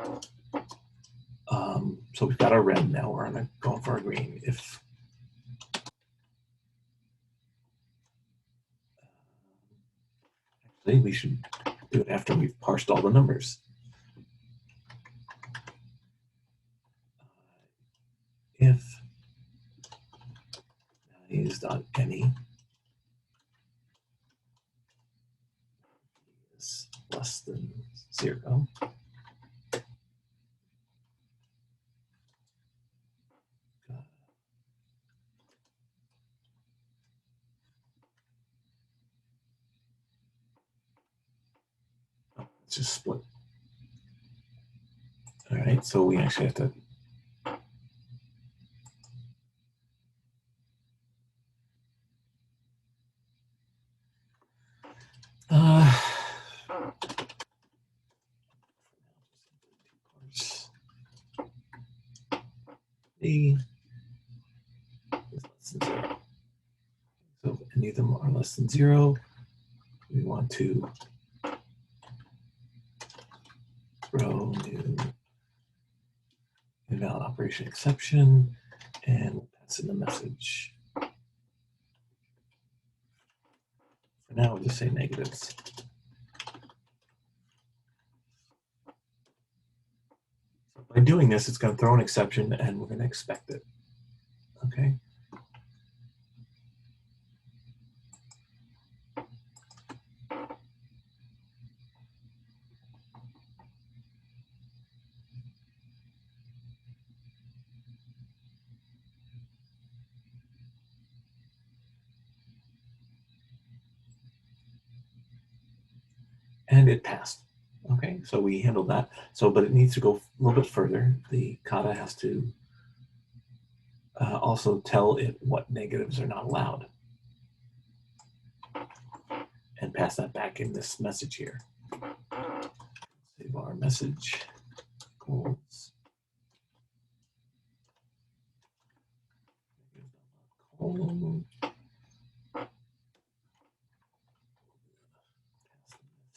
so we've got our red now. We're going for our green. If actually we should do it after we've parsed all the numbers. If values.any is less than 0, let's just split. All right, so we actually have to A is less than 0. So if any of them are less than 0, we want to throw new invalid operation exception, and we'll pass in the message. For now, we'll just say negatives. So by doing this, it's going to throw an exception, and we're going to expect it. Okay. And it passed. Okay, so we handled that. So, but it needs to go a little bit further. The Kata has to also tell it what negatives are not allowed, and pass that back in this message here. Save our message. Goals.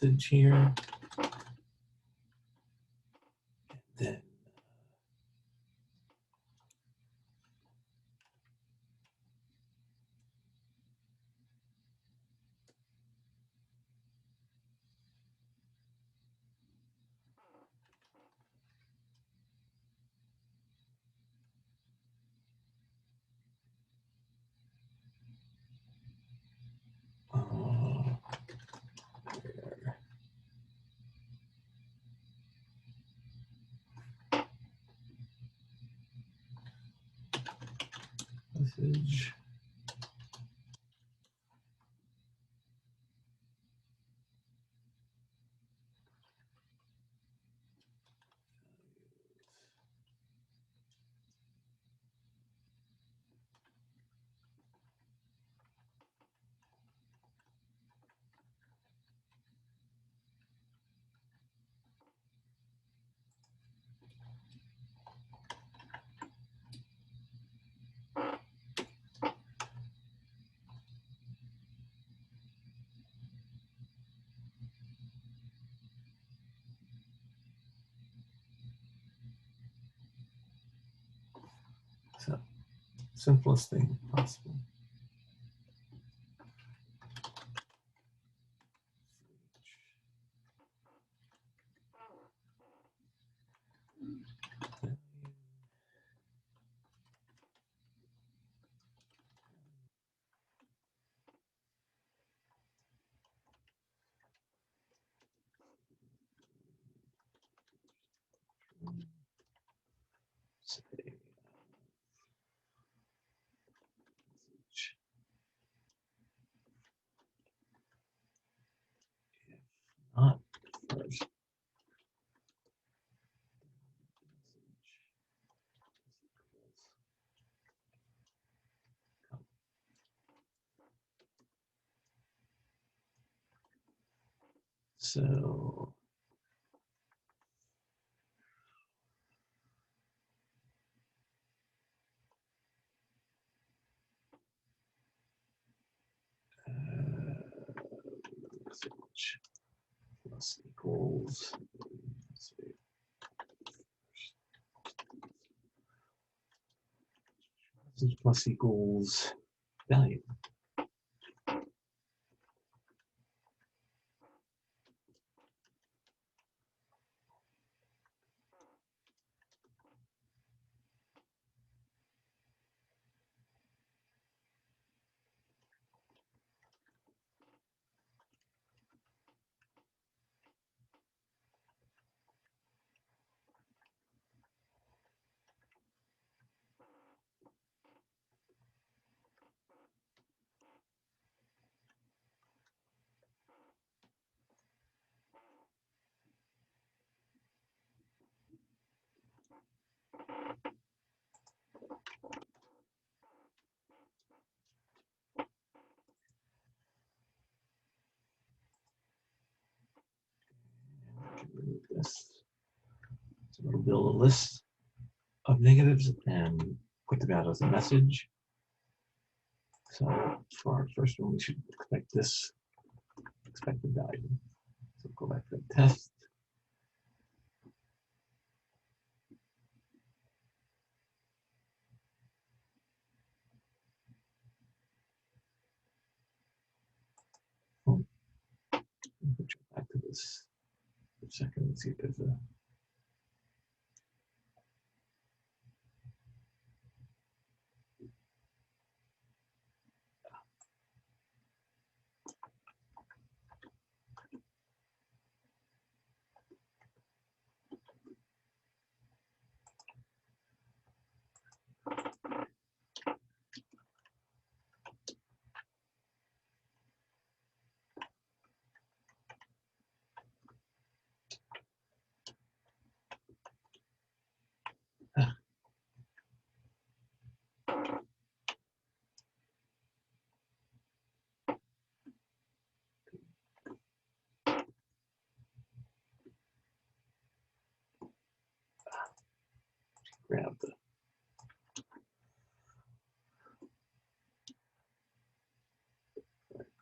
Message here. And then message. So, simplest thing possible. Say, message. If not first. So message plus equals, let's see, message plus equals value. Remove this. So it'll build a list of negatives and put them out as a message. So for our first one, we should expect this expected value. So go back to the test. Put you back to this for a second and see if there's a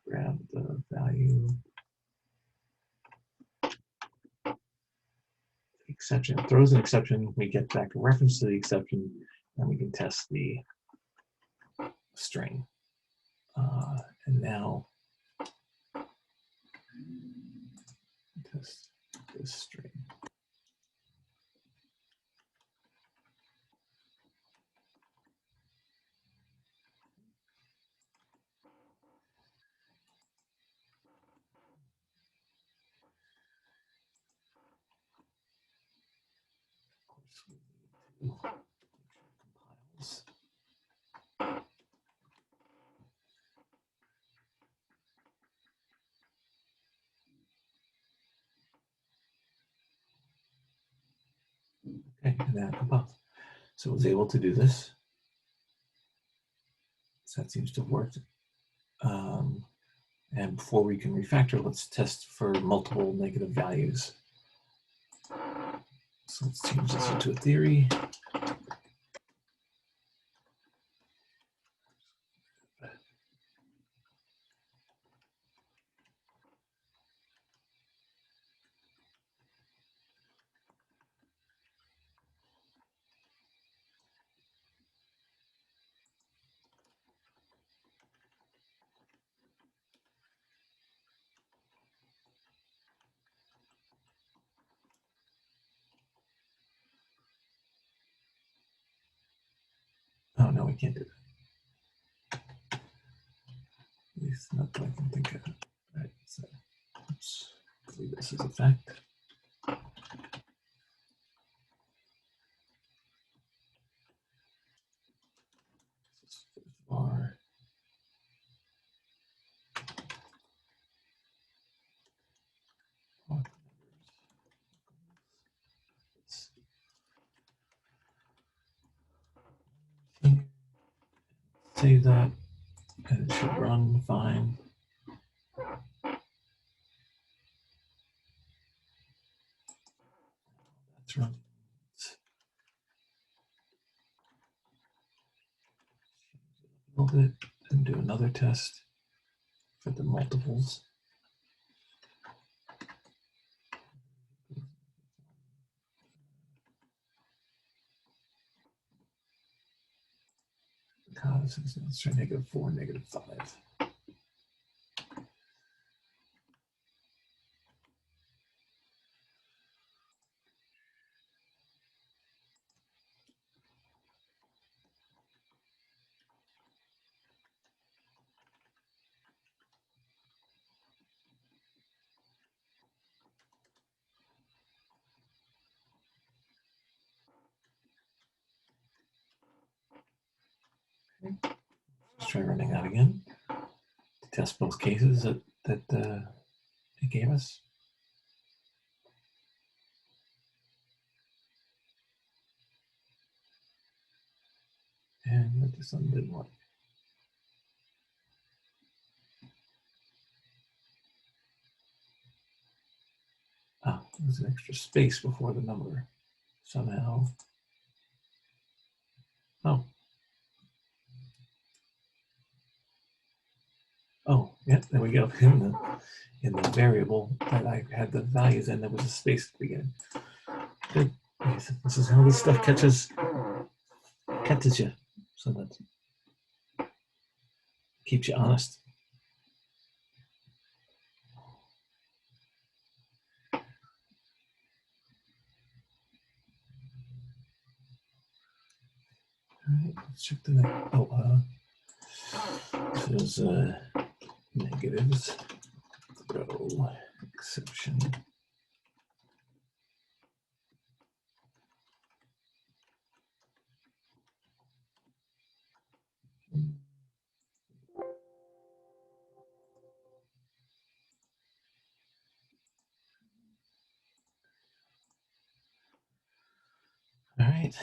grab the value exception, throws an exception, we get back a reference to the exception, and we can test the string. And now test this string. Of course, we need to make sure it compiles. Okay, and that compiled. So it was able to do this. So that seems to have worked. And before we can refactor, let's test for multiple negative values. So let's change this into a theory. Oh, no, we can't do that. At least not that I can think of. All right, so let's leave this as a fact. Var save that, and it should run fine. That's running. A little bit and do another test for the multiples. Let's try -4, -5. Let's try running that again to test both cases that it gave us. And this one didn't work. Ah, there's an extra space before the number somehow. Oh. Oh, yeah, there we go. In the variable that I had the values in, there was a space at the beginning. Good. This is how this stuff catches you. So that keeps you honest. All right, let's check the next. Oh, this is negatives. Throw exception. All right.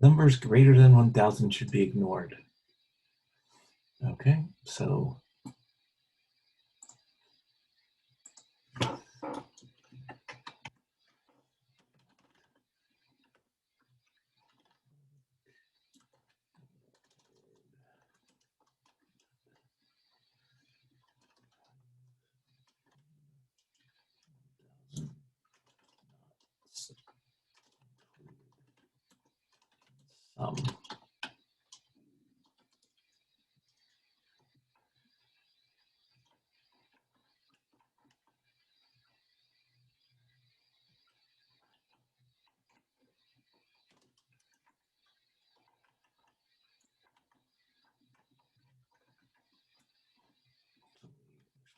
Numbers greater than 1,000 should be ignored. Okay, so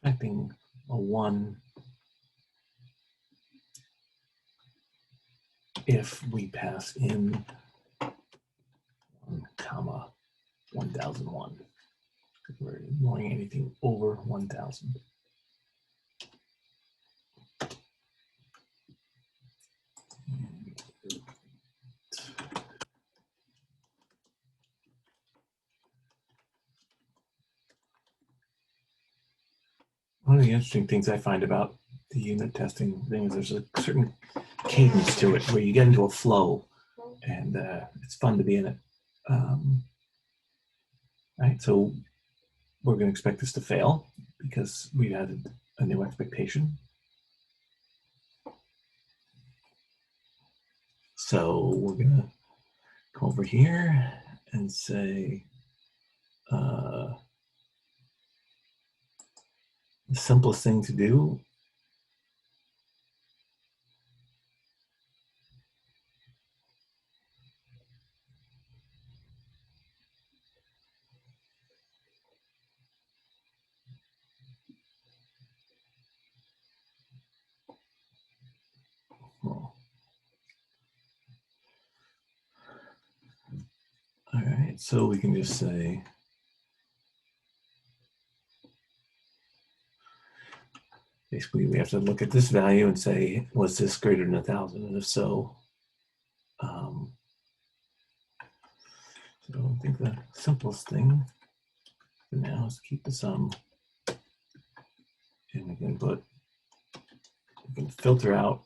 expecting a 1 if we pass in 1, 1001. We're ignoring anything over 1,000. one of the interesting things I find about the unit testing thing is there's a certain cadence to it where you get into a flow, and it's fun to be in it. Right, so we're going to expect this to fail because we've added a new expectation. So we're going to come over here and say the simplest thing to do all right, so we can just say basically we have to look at this value and say, was this greater than 1,000? And if so, so I think the simplest thing for now is to keep the sum, and we can filter out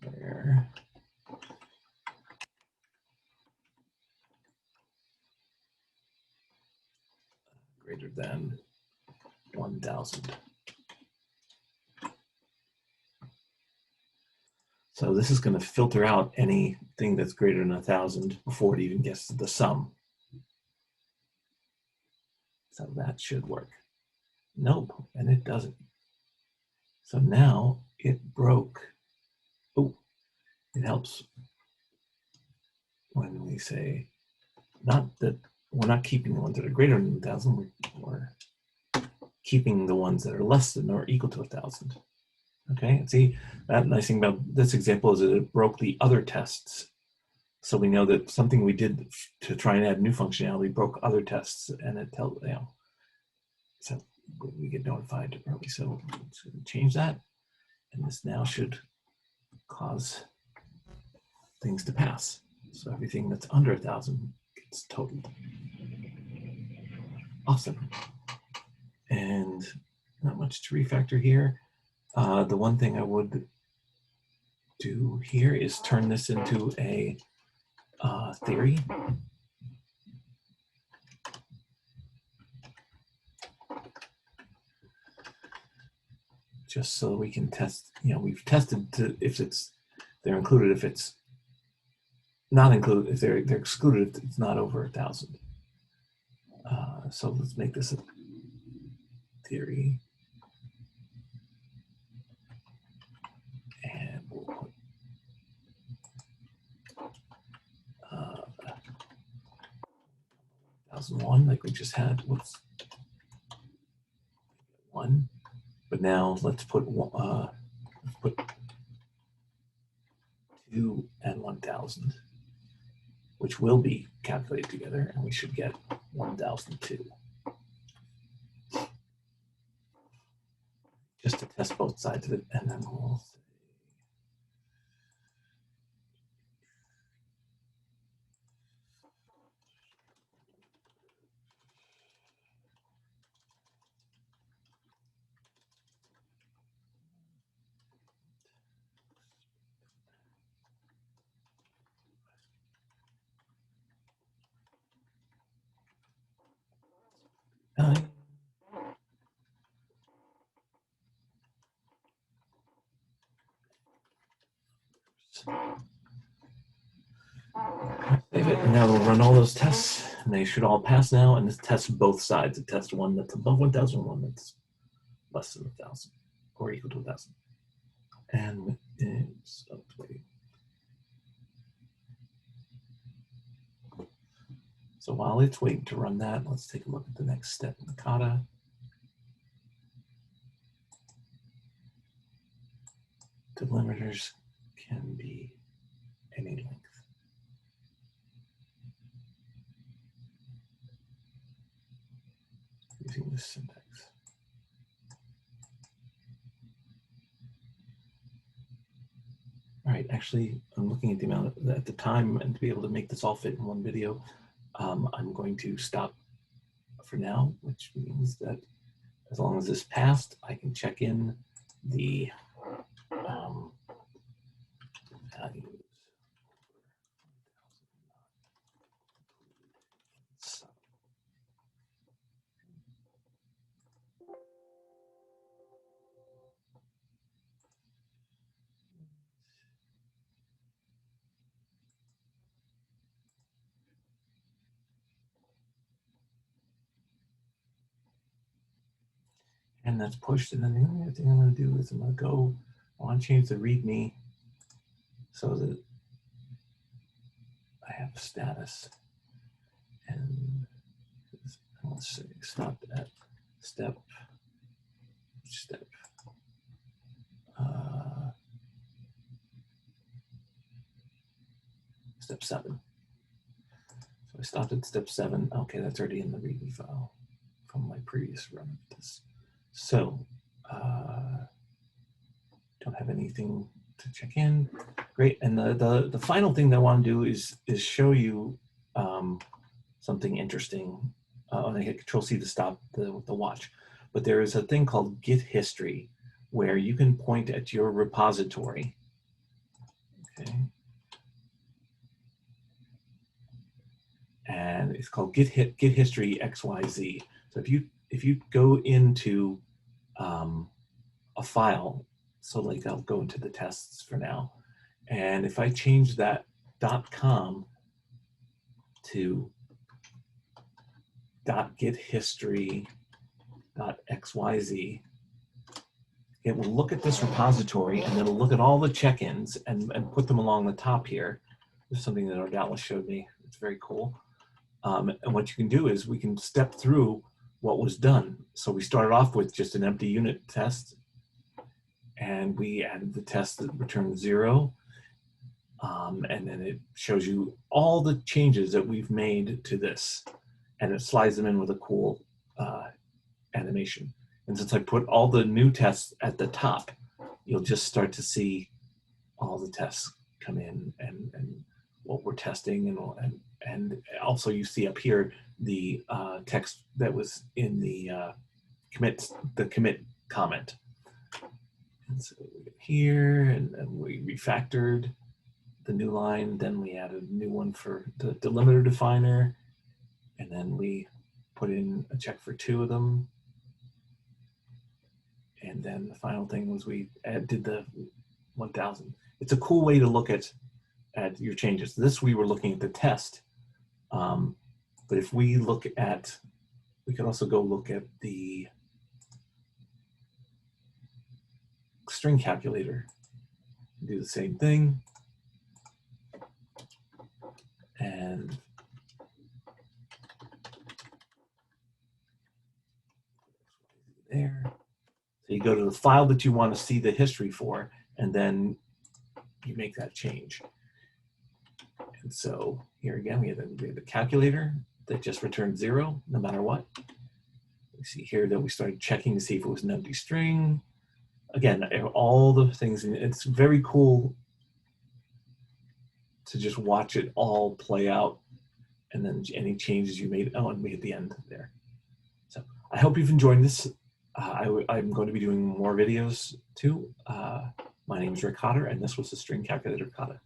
where greater than 1,000. So this is going to filter out anything that's greater than 1,000 before it even gets to the sum. So that should work. Nope, and it doesn't. So now it broke. Oh, it helps when we say not that we're not keeping the ones that are greater than 1,000, we're keeping the ones that are less than or equal to 1,000. Okay, and see, that nice thing about this example is that it broke the other tests. So we know that something we did to try and add new functionality broke other tests, and it tells, you know, so we get notified early. So let's change that, and this now should cause things to pass. So everything that's under 1,000 gets totaled. Awesome. And not much to refactor here. The one thing I would do here is turn this into a theory. Just so we can test, you know, we've tested to if they're included, if it's not included, if they're excluded, if it's not over 1,000. So let's make this a theory. And we'll put 1,001 like we just had. Whoops. 1. But now let's put 2 and 1,000, which will be calculated together, and we should get 1,002. Just to test both sides of it, and then we'll say, save it, and now we'll run all those tests, and they should all pass now, and this tests both sides. It tests one that's above 1,000, one that's less than 1,000, or equal to 1,000. And it's, oh, wait. So while it's waiting to run that, let's take a look at the next step in the Kata. Delimiters can be any length. Using this syntax. All right, actually, I'm looking at the amount at the time, and to be able to make this all fit in one video, I'm going to stop for now, which means that as long as this passed, I can check in the values. And that's pushed. And then the only thing I'm going to do is I'm going to go, I want to change the README so that I have status. And let's say stop at step 7. So I stopped at step 7. Okay, that's already in the README file from my previous run of this. So don't have anything to check in. Great. And the final thing that I want to do is show you something interesting. I hit Control-C to stop the watch. But there is a thing called Git History where you can point at your repository. Okay. And it's called Git History XYZ. So if you go into a file, so like I'll go into the tests for now, and if I change that .com to .githistory.xyz, it will look at this repository and it'll look at all the check-ins and put them along the top here. There's something that Ardalis showed me. It's very cool. And what you can do is we can step through what was done. So we started off with just an empty unit test, and we added the test that returned 0. And then it shows you all the changes that we've made to this, and it slides them in with a cool animation. And since I put all the new tests at the top, you'll just start to see all the tests come in and what we're testing, and also you see up here the text that was in the commit comment. And so we get here, and we refactored the new line, then we added a new one for the delimiter definer, and then we put in a check for 2 of them. And then the final thing was we did the 1000. It's a cool way to look at your changes. This, we were looking at the test. But if we look at, we could also go look at the string calculator, do the same thing. And there. So you go to the file that you want to see the history for, and then you make that change. And so here again, we have the calculator that just returned 0 no matter what. We see here that we started checking to see if it was an empty string. Again, all the things, and it's very cool to just watch it all play out, and then any changes you made. Oh, and we hit the end there. So I hope you've enjoyed this. I'm going to be doing more videos too. My name is Rick Cotter, and this was the String Calculator Kata.